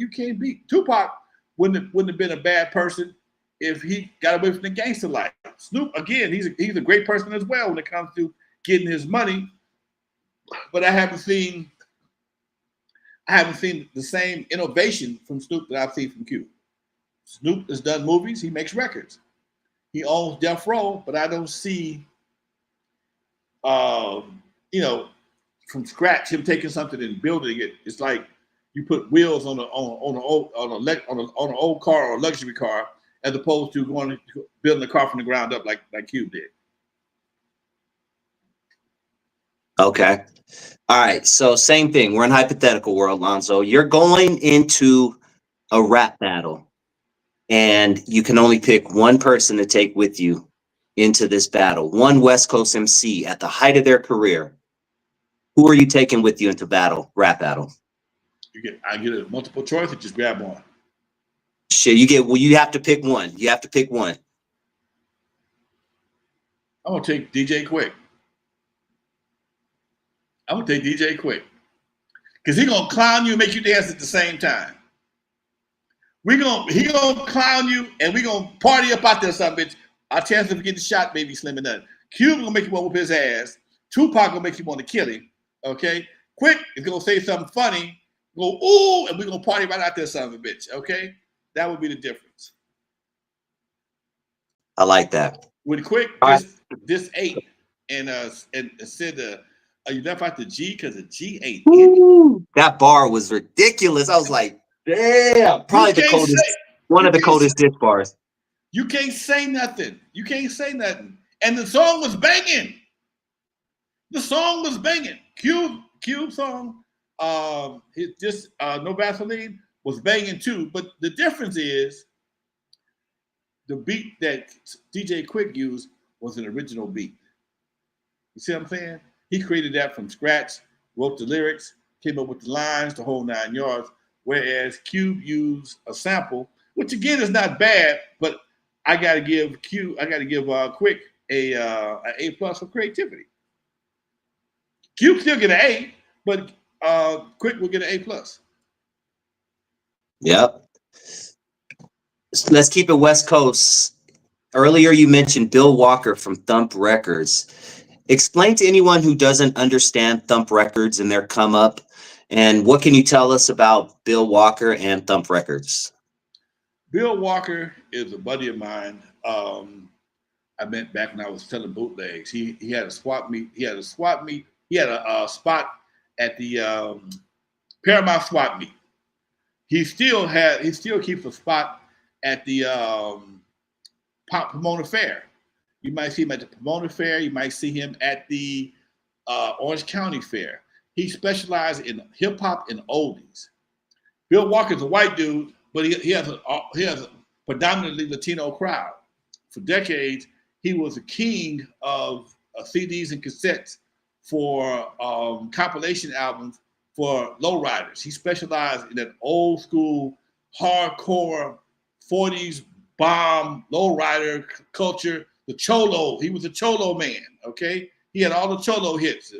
[SPEAKER 1] can't beat. Tupac wouldn't have been a bad person if he got away from the gangster life. Snoop, again, he's a great person as well when it comes to getting his money. But I haven't seen the same innovation from Snoop that I've seen from Cube. Snoop has done movies. He makes records. He owns Death Row, but I don't see, you know, from scratch him taking something and building it. It's like you put wheels on an old car or a luxury car, as opposed to building a car from the ground up like Cube did.
[SPEAKER 2] Okay. All right. So same thing. We're in hypothetical world, Lonzo. You're going into a rap battle, and you can only pick one person to take with you into this battle. One West Coast MC at the height of their career. Who are you taking with you into rap battle?
[SPEAKER 1] I get a multiple choice or just grab one?
[SPEAKER 2] Shit, you have to pick one. You have to pick one.
[SPEAKER 1] I'm gonna take DJ Quick. I'm gonna take DJ Quick. Because he's gonna clown you and make you dance at the same time. He gonna clown you and we gonna party up out there, son, bitch. Our chance of getting shot may be slim and none. Cube gonna make you want to whoop his ass. Tupac gonna make you want to kill him. Okay? Quick is gonna say something funny, go ooh, and we're gonna party right out there, son of a bitch. Okay? That would be the difference.
[SPEAKER 2] I like that.
[SPEAKER 1] With Quick, this 8 and said you left out the G because the G ain't in it.
[SPEAKER 2] That bar was ridiculous. I was like, damn, probably the coldest, one of the coldest diss bars.
[SPEAKER 1] You can't say nothing. You can't say nothing. And the song was banging. The song was banging. Cube song, No Vaseline was banging too. But the difference is the beat that DJ Quick used was an original beat. You see what I'm saying? He created that from scratch, wrote the lyrics, came up with the lines, the whole 9 yards. Whereas Cube used a sample, which again is not bad, but I got to give Quick a A+ for creativity. Cube still get an A, but Quick will get an A+.
[SPEAKER 2] Yep. Let's keep it West Coast. Earlier, you mentioned Bill Walker from Thump Records. Explain to anyone who doesn't understand Thump Records and their come up, and what can you tell us about Bill Walker and Thump Records?
[SPEAKER 1] Bill Walker is a buddy of mine. I met back when I was selling bootlegs. He had a swap meet. He had a spot at the Paramount swap meet. He still keeps a spot at the Pomona Fair. You might see him at the Pomona Fair. You might see him at the Orange County Fair. He specialized in hip hop and oldies. Bill Walker's a white dude, but he has a predominantly Latino crowd. For decades, he was a king of CDs and cassettes for compilation albums for lowriders. He specialized in that old school, hardcore 40s bomb lowrider culture. The Cholo, he was a Cholo man, okay? He had all the Cholo hits.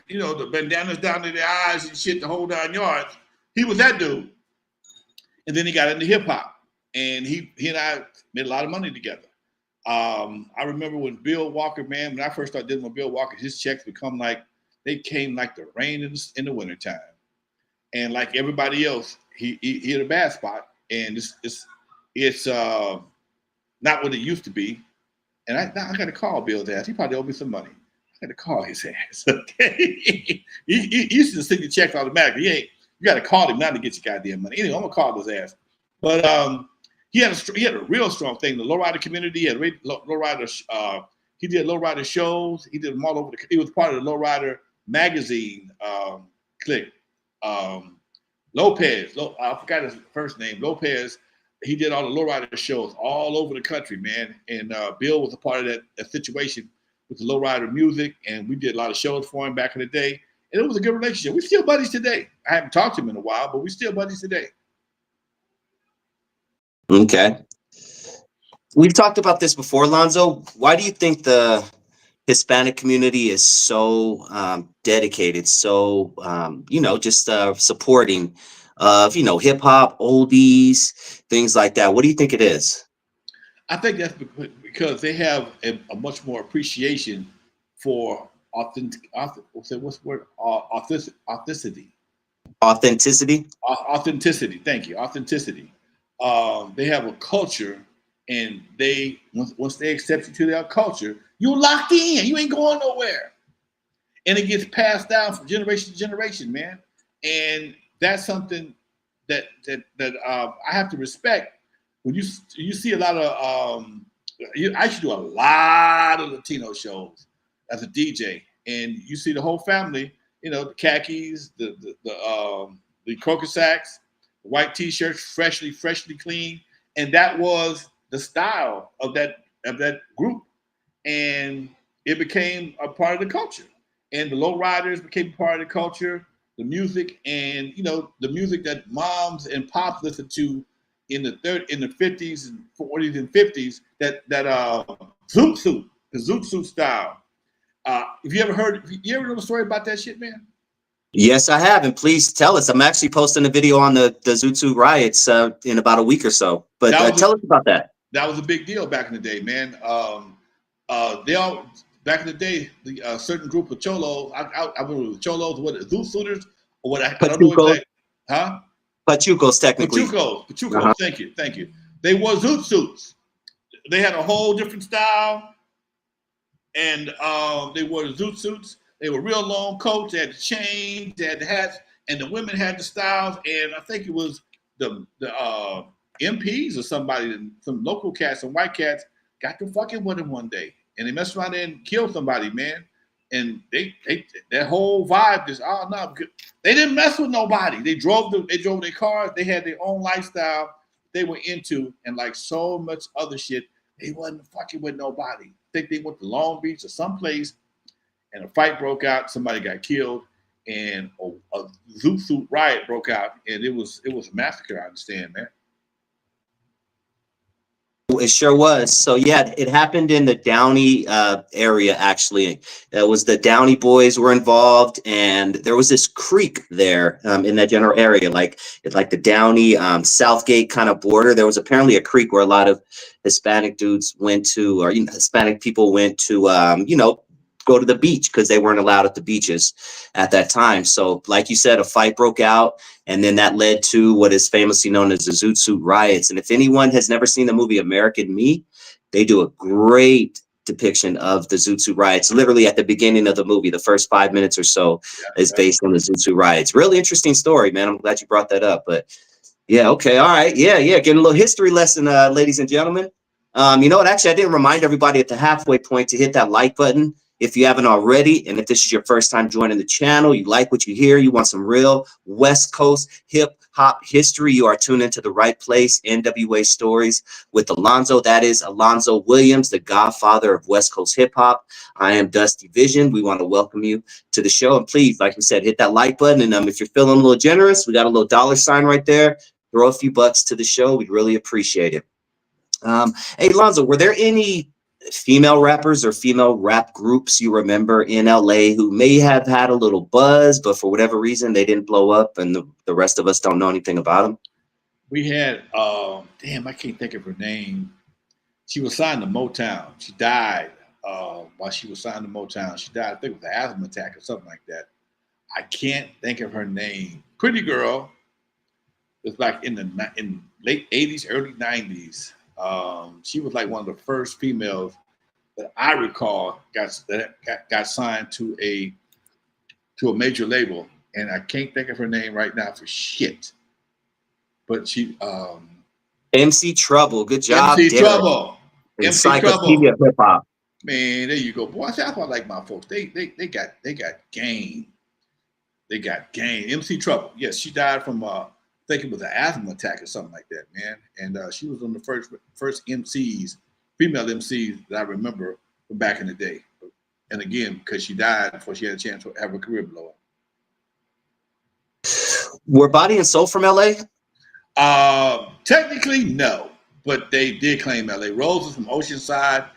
[SPEAKER 1] You know, the bandanas down to the eyes and shit, the whole 9 yards. He was that dude. And then he got into hip hop. And he and I made a lot of money together. I remember when Bill Walker, man, when I first started dealing with Bill Walker, his checks they came like the rain in the wintertime. And like everybody else, he hit a bad spot. And it's not what it used to be. And I got to call Bill's ass. He probably owed me some money. I got to call his ass. Okay, he used to send the checks automatically. You got to call him now to get your goddamn money. Anyway, I'm gonna call his ass. But he had a real strong thing. The lowrider community had lowrider. He did lowrider shows. He did them all over. He was part of the lowrider magazine clique. Lopez. I forgot his first name. Lopez. He did all the lowrider shows all over the country, man. And Bill was a part of that situation with the lowrider music, and we did a lot of shows for him back in the day. And it was a good relationship. We're still buddies today. I haven't talked to him in a while, but we're still buddies today.
[SPEAKER 2] Okay. We've talked about this before, Lonzo. Why do you think the Hispanic community is so dedicated, so just supporting of hip hop, oldies, things like that? What do you think it is?
[SPEAKER 1] I think that's because they have a much more appreciation for what's the word? Authenticity.
[SPEAKER 2] Authenticity.
[SPEAKER 1] Authenticity. Thank you. Authenticity. They have a culture, and they once they accept you to their culture, you're locked in. You ain't going nowhere, and it gets passed down from generation to generation, man. And that's something that I have to respect. When you see a lot of I used to do a lot of Latino shows as a DJ, and you see the whole family. The khakis, the croaker sacks, the white t-shirts, freshly clean, and that was the style of that group, and it became a part of the culture. And the lowriders became a part of the culture, the music, and the music that moms and pops listened to in the 50s and 40s and 50s. That zoot suit, the zoot suit style. Have you ever heard? You ever know the story about that shit, man?
[SPEAKER 2] Yes, I have, and please tell us. I'm actually posting a video on the Zoot Suit riots in about a week or so. But tell us about that.
[SPEAKER 1] That was a big deal back in the day, man. They all back in the day, the certain group of cholos. I remember the cholos, what Zoot Suiters, or what I don't know exactly. Huh?
[SPEAKER 2] Pachucos, technically.
[SPEAKER 1] Pachucos.
[SPEAKER 2] Uh-huh.
[SPEAKER 1] Thank you. They wore Zoot suits. They had a whole different style, and they wore the Zoot suits. They were real long coats. They had the chains. They had the hats, and the women had the styles. And I think it was the MPs or somebody, some local cats, some white cats, got to fucking with them one day, and they messed around and killed somebody, man. And that whole vibe just no, they didn't mess with nobody. They drove their cars. They had their own lifestyle they were into, and like so much other shit, they wasn't fucking with nobody. I think they went to Long Beach or someplace, and a fight broke out. Somebody got killed, and a Zoot Suit riot broke out, and it was a massacre. I understand, man.
[SPEAKER 2] It sure was. So yeah, it happened in the Downey area. Actually, it was the Downey boys were involved, and there was this creek there in that general area, like the Downey Southgate kind of border. There was apparently a creek where a lot of Hispanic dudes went to, or Hispanic people went to, go to the beach because they weren't allowed at the beaches at that time. So, like you said, a fight broke out, and then that led to what is famously known as the Zoot Suit riots. And if anyone has never seen the movie American Me, they do a great depiction of the Zoot Suit riots. Literally at the beginning of the movie, the first 5 minutes or so is based on the Zoot Suit riots. Really interesting story, man. I'm glad you brought that up. But yeah, okay, all right, yeah, getting a little history lesson, ladies and gentlemen. You know what? Actually, I didn't remind everybody at the halfway point to hit that like button if you haven't already. And if this is your first time joining the channel, you like what you hear, you want some real West Coast hip hop history, you are tuned into the right place. N.W.A. Stories with Alonzo. That is Alonzo Williams, the godfather of West Coast hip hop. I am Dusty Vision. We want to welcome you to the show. And please, like we said, hit that like button. And if you're feeling a little generous, we got a little $ right there. Throw a few bucks to the show. We'd really appreciate it. Hey, Lonzo, were there any female rappers or female rap groups you remember in LA who may have had a little buzz, but for whatever reason they didn't blow up, and the rest of us don't know anything about them?
[SPEAKER 1] We had damn, I can't think of her name. She was signed to Motown. She died while she was signed to Motown. She died, I think it was an asthma attack or something like that. I can't think of her name. Pretty girl. It was like in late 80s, early 90s. She was like one of the first females that I recall got signed to a major label, and I can't think of her name right now for shit. But she
[SPEAKER 2] MC Trouble, good job.
[SPEAKER 1] MC Trouble.
[SPEAKER 2] Encyclopedia of hip hop.
[SPEAKER 1] Man, there you go, boy. That's why I like my folks. They got game. They got game. MC Trouble. Yes, she died from I think it was an asthma attack or something like that, man. And she was one of the first MCs, female MCs that I remember from back in the day. And again, because she died before she had a chance to have her career blow up.
[SPEAKER 2] Were Body and Soul from LA?
[SPEAKER 1] Technically, no. but they did claim LA. Rose is from Oceanside,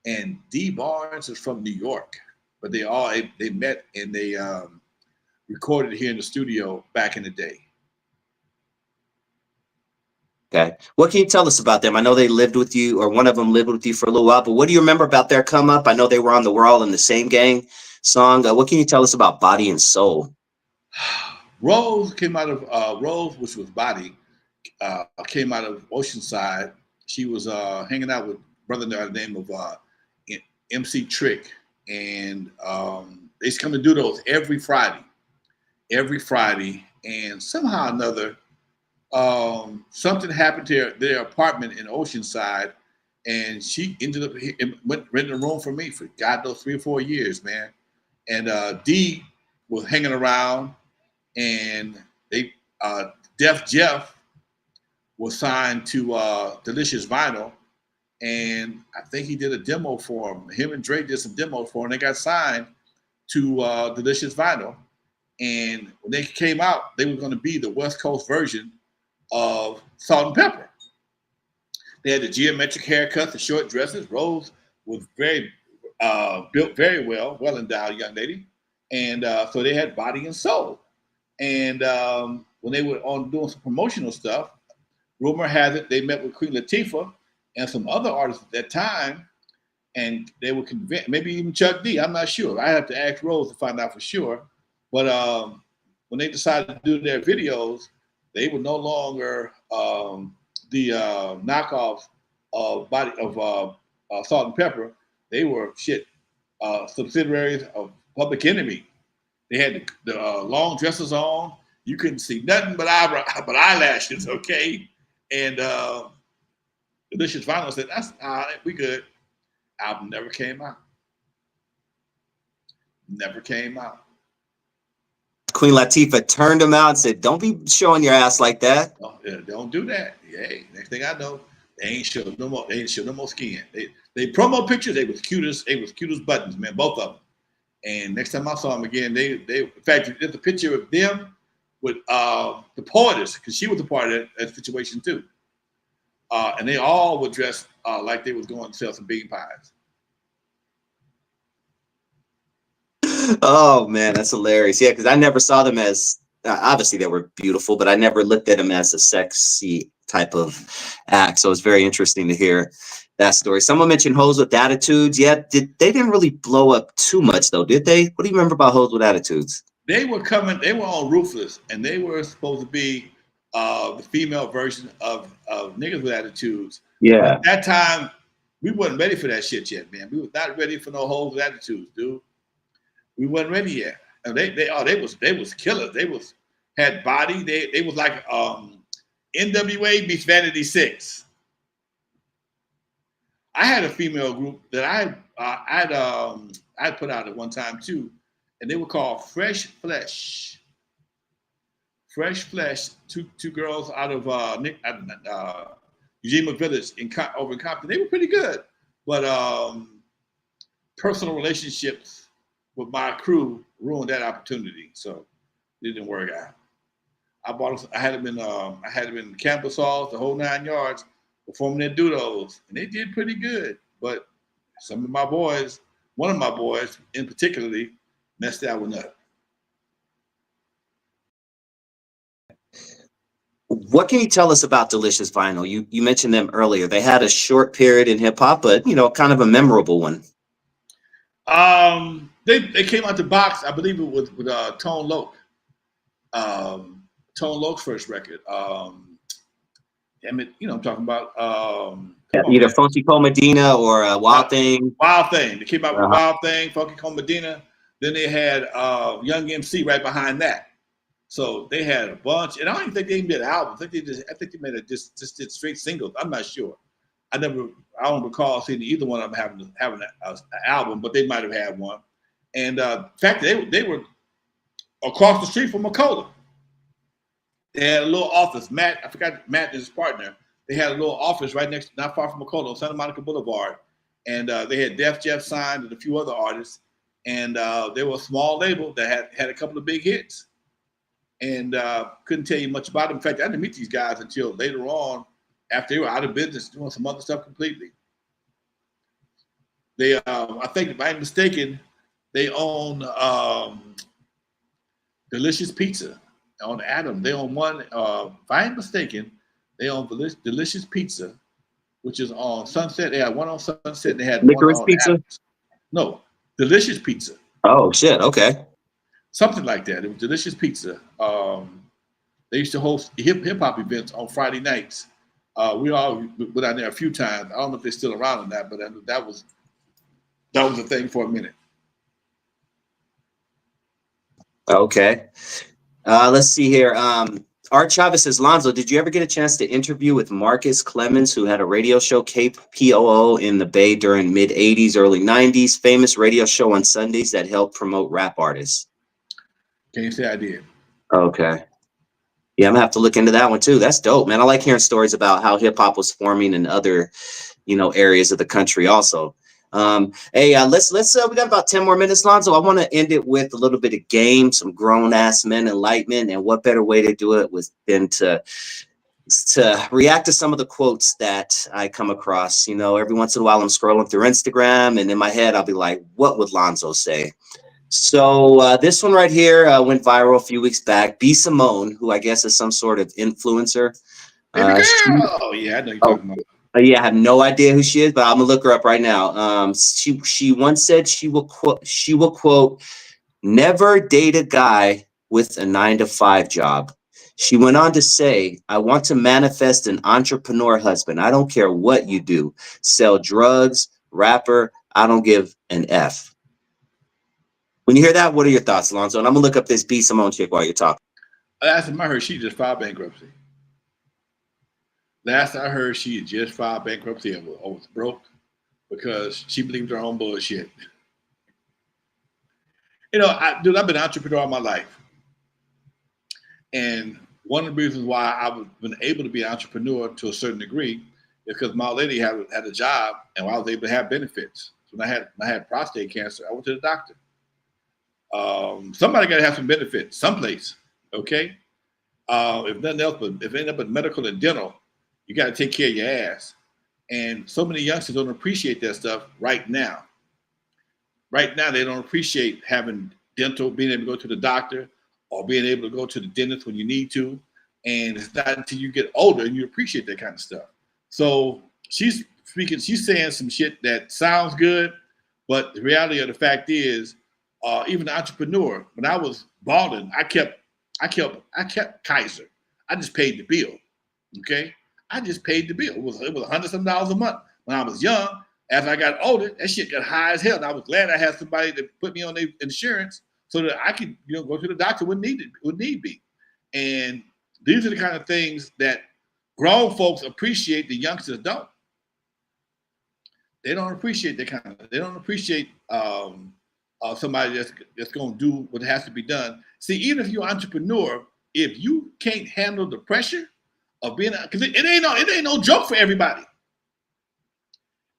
[SPEAKER 1] and D Barnes is from New York. But they met and they recorded here in the studio back in the day.
[SPEAKER 2] Okay. What can you tell us about them? I know they lived with you, or one of them lived with you for a little while, but what do you remember about their come up? I know they were on the We're All in the Same Gang song. What can you tell us about Body and Soul?
[SPEAKER 1] Rose came out of Rose, which was Body, came out of Oceanside. She was hanging out with a brother by the name of MC Trick, and they used to come to do those every Friday, and somehow or another, something happened to their apartment in Oceanside, and she ended up renting a room for me for God knows 3 or 4 years, man. And D was hanging around, and they Def Jeff was signed to Delicious Vinyl, and I think he did a demo for him. Him and Dre did some demos for him. They got signed to Delicious Vinyl, and when they came out, they were going to be the West Coast version of Salt and Pepper. They had the geometric haircuts, the short dresses. Rose was built very well endowed young lady, and so they had Body and Soul. And when they were on doing some promotional stuff, rumor has it they met with Queen Latifah and some other artists at that time, and they were convinced, maybe even Chuck D. I'm not sure. I have to ask Rose to find out for sure. But when they decided to do their videos, they were no longer the knockoffs of Salt and Pepper. They were subsidiaries of Public Enemy. They had the long dresses on. You couldn't see nothing but eyelashes, okay? And Delicious Vinyl said, "That's all right, we good." Album never came out. Never came out.
[SPEAKER 2] Queen Latifah turned him out and said, "Don't be showing your ass like that."
[SPEAKER 1] Oh, yeah, don't do that. Yeah, next thing I know, they ain't show no more. They ain't show no more skin. They promo pictures. They was cute as buttons, man. Both of them. And next time I saw them again, they in fact, there's a picture of them with the Poetess, because she was a part of that situation too. And they all were dressed like they was going to sell some bean pies.
[SPEAKER 2] Oh man, that's hilarious. Yeah, because I never saw them as obviously they were beautiful, but I never looked at them as a sexy type of act. So it's very interesting to hear that story. Someone mentioned Hoes with Attitudes. Yeah, they didn't really blow up too much though, did they? What do you remember about Hoes with Attitudes?
[SPEAKER 1] They were on Ruthless, and they were supposed to be the female version of Niggas with Attitudes.
[SPEAKER 2] Yeah.
[SPEAKER 1] But at that time, we wasn't ready for that shit yet, man. We was not ready for no Hoes with Attitudes, dude. We wasn't ready yet. And they was killers. They had body. They was like N.W.A. meets Vanity 6. I had a female group that I'd put out at one time too, and they were called Fresh Flesh. Fresh Flesh. Two girls out of Ujima Village over in Compton. They were pretty good, but personal relationships with my crew ruined that opportunity, so it didn't work out. I had them in campus halls, the whole 9 yards, performing their doodles, and they did pretty good. But some of my boys, one of my boys in particularly, messed that one up.
[SPEAKER 2] What can you tell us about Delicious Vinyl? You mentioned them earlier. They had a short period in hip hop, but kind of a memorable one.
[SPEAKER 1] They came out the box, I believe it was with Tone Loc. Tone Loc's first record. Damn it, I'm talking about
[SPEAKER 2] either Funky Cole Medina or Wild Thing.
[SPEAKER 1] Wild Thing. They came out with Wild Thing, Funky Cole Medina. Then they had Young MC right behind that. So they had a bunch, and I don't even think they even did an album. I think they made just did straight singles. I'm not sure. I don't recall seeing either one of them having an album, but they might have had one. And in fact, they were across the street from Macola. They had a little office. Matt and his partner. They had a little office right not far from Macola on Santa Monica Boulevard. And they had Def Jeff signed and a few other artists. And they were a small label that had a couple of big hits. And couldn't tell you much about them. In fact, I didn't meet these guys until later on after they were out of business doing some other stuff completely. They, I think, if I'm mistaken, they own Delicious Pizza on Adam. They own one. If I'm mistaken, they own Delicious Pizza, which is on Sunset. They had one on Sunset. They had one
[SPEAKER 2] Licorice
[SPEAKER 1] on
[SPEAKER 2] pizza?
[SPEAKER 1] Adams. No, Delicious Pizza.
[SPEAKER 2] Oh shit. Okay.
[SPEAKER 1] Something like that. It was Delicious Pizza. They used to host hip hop events on Friday nights. We all went out there a few times. I don't know if they're still around or not, but that was a thing for a minute.
[SPEAKER 2] Okay. Let's see here. Art Chavez says, Lonzo, did you ever get a chance to interview with Marcus Clemens, who had a radio show, KPOO, in the Bay during mid 80s, early 90s, famous radio show on Sundays that helped promote rap artists?
[SPEAKER 1] Can't say I did. Okay.
[SPEAKER 2] Yeah, I'm gonna have to look into that one too. That's dope, man. I like hearing stories about how hip hop was forming in other, areas of the country also. Hey, let's we got about 10 more minutes, Lonzo. I want to end it with a little bit of game, some grown ass men enlightenment, and what better way to do it than to react to some of the quotes that I come across. Every once in a while I'm scrolling through Instagram, and in my head I'll be like, what would Lonzo say? So this one right here went viral a few weeks back. B. Simone, who I guess is some sort of influencer.
[SPEAKER 1] Baby girl. Yeah, I know you're talking about.
[SPEAKER 2] Yeah, I have no idea who she is, but I'm gonna look her up right now. She once said she will quote, never date a guy with a 9-to-5 job. She went on to say, I want to manifest an entrepreneur husband. I don't care what you do. Sell drugs, rapper, I don't give an F. When you hear that, what are your thoughts, Lonzo? And I'm gonna look up this B. Simone chick while you're talking.
[SPEAKER 1] Last time I heard, she just filed bankruptcy. Last I heard, she had just filed bankruptcy and was broke because she believed her own bullshit. I've been an entrepreneur all my life. And one of the reasons why I've been able to be an entrepreneur to a certain degree is because my lady had a job and I was able to have benefits. So when I had prostate cancer, I went to the doctor. Somebody got to have some benefits someplace, okay? If nothing else, but if it ain't up with medical and dental, you got to take care of your ass. And so many youngsters don't appreciate that stuff right now. Right now, they don't appreciate having dental, being able to go to the doctor, or being able to go to the dentist when you need to. And it's not until you get older and you appreciate that kind of stuff. So she's saying some shit that sounds good, but the reality of the fact is, even the entrepreneur, when I was balling, I kept Kaiser. I just paid the bill. Okay. I just paid the bill. It was $100-some a month when I was young. As I got older, that shit got high as hell. And I was glad I had somebody to put me on their insurance so that I could, go to the doctor when need be. And these are the kind of things that grown folks appreciate. The youngsters don't. They don't appreciate that kind of. They don't appreciate somebody that's going to do what has to be done. See, even if you're an entrepreneur, if you can't handle the pressure of being, because it ain't no joke for everybody.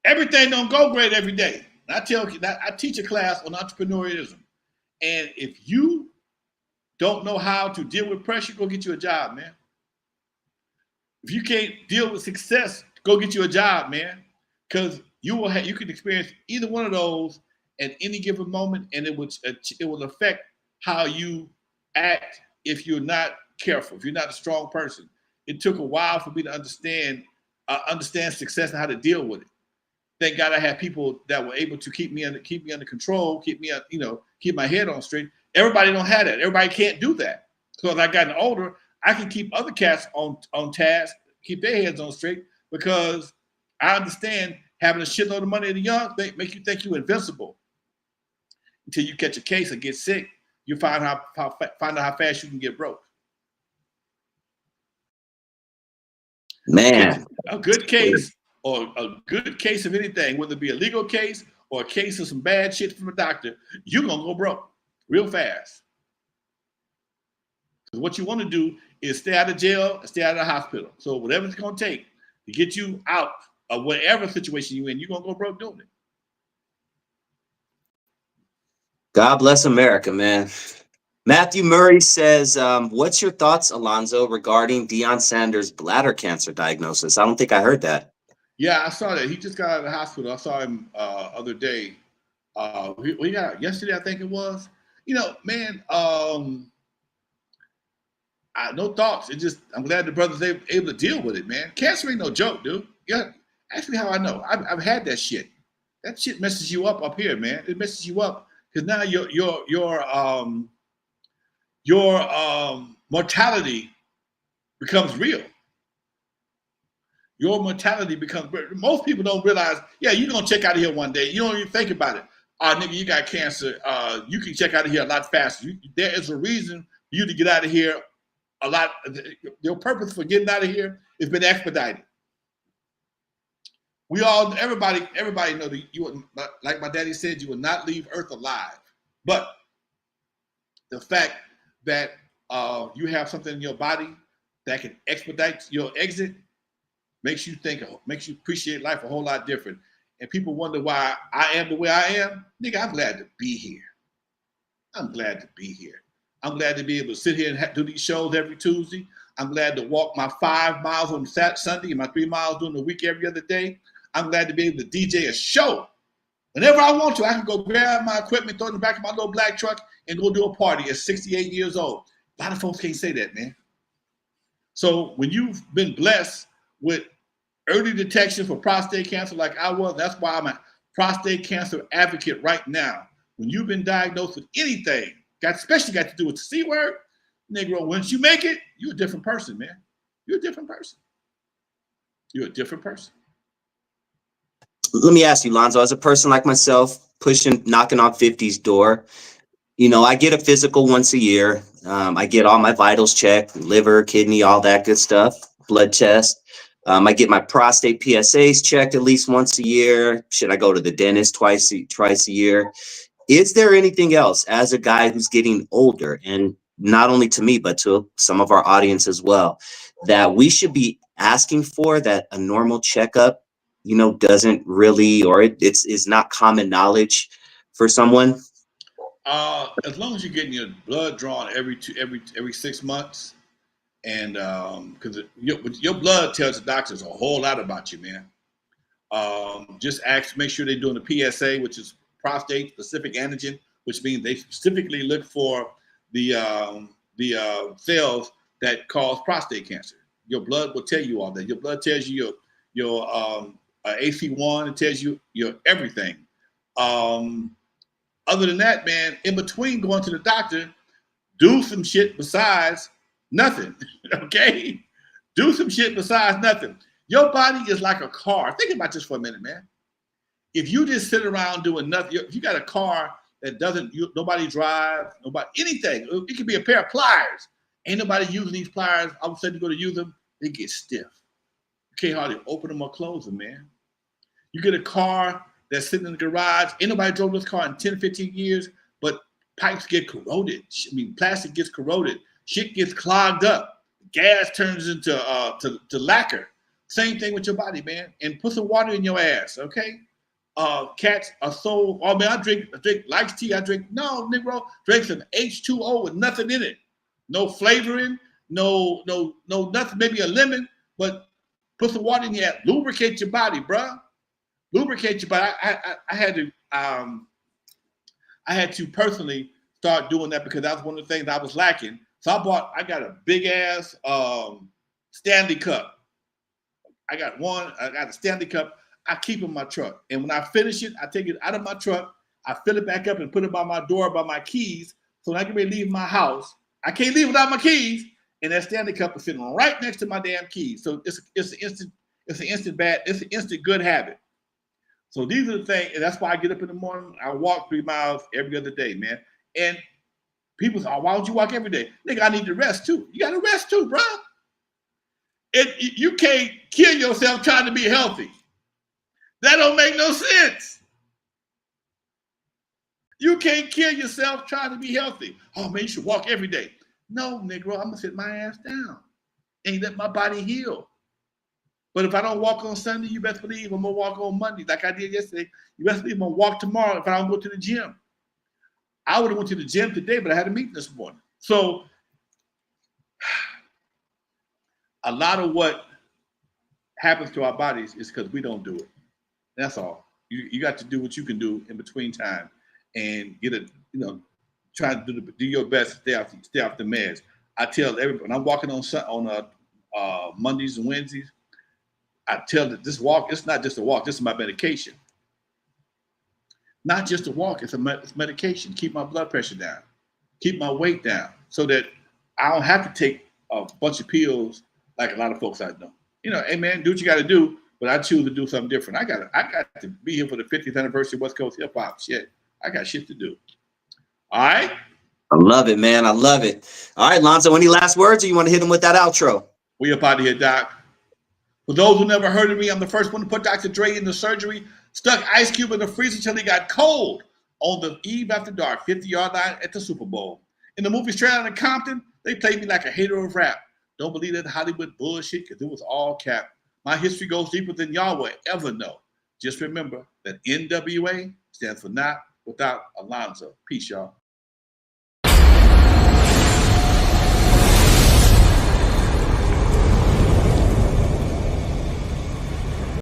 [SPEAKER 1] Everything don't go great every day. And I teach a class on entrepreneurialism, and if you don't know how to deal with pressure, go get you a job, man. If you can't deal with success, go get you a job, man, because you can experience either one of those at any given moment, and it will affect how you act if you're not careful, if you're not a strong person. It took a while for me to understand success and how to deal with it. Thank God I had people that were able to keep me under control, keep my head on straight. Everybody don't have that. Everybody can't do that. So as I gotten older, I can keep other cats on task, keep their heads on straight, because I understand having a shitload of money at a young make you think you're invincible. Until you catch a case or get sick, you find out how fast you can get broke.
[SPEAKER 2] Man,
[SPEAKER 1] a good case or a good case of anything, whether it be a legal case or a case of some bad shit from a doctor, you're gonna go broke real fast. Because what you want to do is stay out of jail and stay out of the hospital. So whatever it's gonna take to get you out of whatever situation you're in, you're gonna go broke doing it.
[SPEAKER 2] God bless America, man. Matthew Murray says, what's your thoughts, Alonzo, regarding Deion Sanders' bladder cancer diagnosis? I don't think I heard that.
[SPEAKER 1] Yeah, I saw that. He just got out of the hospital. I saw him other day. We got yesterday, I think it was. You know, man, no thoughts. It just, I'm glad the brother's able to deal with it, man. Cancer ain't no joke, dude. Yeah, actually, how I know. I've had that shit. That shit messes you up here, man. It messes you up because now your mortality becomes real. Your mortality becomes real. Most people don't realize, yeah, you're gonna check out of here one day. You don't even think about it. Nigga, you got cancer. You can check out of here a lot faster. There is a reason for you to get out of here a lot. Your purpose for getting out of here has been expedited. Everybody know that you would, like my daddy said, you will not leave Earth alive. But the fact that you have something in your body that can expedite your exit makes you appreciate life a whole lot different. And people wonder why I am the way I am. Nigga, I'm glad to be here. I'm glad to be here. I'm glad to be able to sit here and do these shows every Tuesday. I'm glad to walk my 5 miles on Sunday and my 3 miles during the week every other day. I'm glad to be able to DJ a show. Whenever I want to, I can go grab my equipment, throw it in the back of my little black truck, and go do a party at 68 years old. A lot of folks can't say that, man. So when you've been blessed with early detection for prostate cancer like I was, that's why I'm a prostate cancer advocate right now. When you've been diagnosed with anything, especially got to do with the C word, Negro, once you make it, you're a different person, man. You're a different person. You're a different person.
[SPEAKER 2] Let me ask you, Lonzo, as a person like myself, knocking on 50's door, you know, I get a physical once a year. I get all my vitals checked, liver, kidney, all that good stuff, blood test. I get my prostate PSAs checked at least once a year. Should I go to the dentist twice a year? Is there anything else as a guy who's getting older, and not only to me, but to some of our audience as well, that we should be asking for that a normal checkup, you know, doesn't really, or it's not common knowledge for someone?
[SPEAKER 1] As long as you're getting your blood drawn every 6 months, and because your blood tells the doctors a whole lot about you, man. Just make sure they're doing the PSA, which is prostate specific antigen, which means they specifically look for the cells that cause prostate cancer. Your blood will tell you all that. Your blood tells you your AC1. It tells you your everything. Other than that, man, in between going to the doctor, do some shit besides nothing. Okay? Do some shit besides nothing. Your body is like a car. Think about this for a minute, man. If you just sit around doing nothing, if you got a car that nobody drives, anything, it could be a pair of pliers. Ain't nobody using these pliers. All of a sudden you go to use them, they get stiff. You can't hardly open them or close them, man. You get a car that's sitting in the garage. Ain't nobody drove this car in 10, 15 years, but pipes get corroded. I mean, plastic gets corroded. Shit gets clogged up. Gas turns into to lacquer. Same thing with your body, man. And put some water in your ass, okay? Cats are so, oh man, I drink Life's tea. No, Negro, drink some H2O with nothing in it. No flavoring, no nothing, maybe a lemon, but put some water in your ass. Lubricate your body, bruh. Lubricate your body. I had to personally start doing that because that was one of the things I was lacking. So I got a big ass Stanley cup. I got a Stanley cup. I keep in my truck. And when I finish it, I take it out of my truck. I fill it back up and put it by my door, by my keys. So when I can leave my house, I can't leave without my keys. And that Stanley cup is sitting right next to my damn keys. So it's an instant good habit. So these are the things, and that's why I get up in the morning. I walk 3 miles every other day, man. And people say, oh, why don't you walk every day? Nigga, I need to rest too. You got to rest too, bro. You can't kill yourself trying to be healthy. That don't make no sense. You can't kill yourself trying to be healthy. Oh, man, you should walk every day. No, Negro, I'm going to sit my ass down and let my body heal. But if I don't walk on Sunday, you best believe I'm going to walk on Monday like I did yesterday. You best believe I'm going to walk tomorrow if I don't go to the gym. I would have went to the gym today, but I had a meeting this morning. So a lot of what happens to our bodies is because we don't do it. That's all. You got to do what you can do in between time and get it, try to do your best to stay off the meds. I tell everybody, when I'm walking on Mondays and Wednesdays, I tell that this walk, it's not just a walk, this is my medication. Not just a walk, it's medication. Keep my blood pressure down, keep my weight down, so that I don't have to take a bunch of pills like a lot of folks I know. Hey man, do what you got to do, but I choose to do something different. I got to be here for the 50th anniversary of West Coast hip hop. Shit, I got shit to do. All right.
[SPEAKER 2] I love it, man. I love it. All right, Lonzo, any last words, or you want to hit him with that outro?
[SPEAKER 1] We up out of here, Doc. For those who never heard of me, I'm the first one to put Dr. Dre in the surgery, stuck Ice Cube in the freezer until he got cold on the eve after dark, 50-yard line at the Super Bowl. In the movie Straight Outta Compton, they played me like a hater of rap. Don't believe that Hollywood bullshit, because it was all cap. My history goes deeper than y'all will ever know. Just remember that N.W.A. stands for not without Alonzo. Peace, y'all.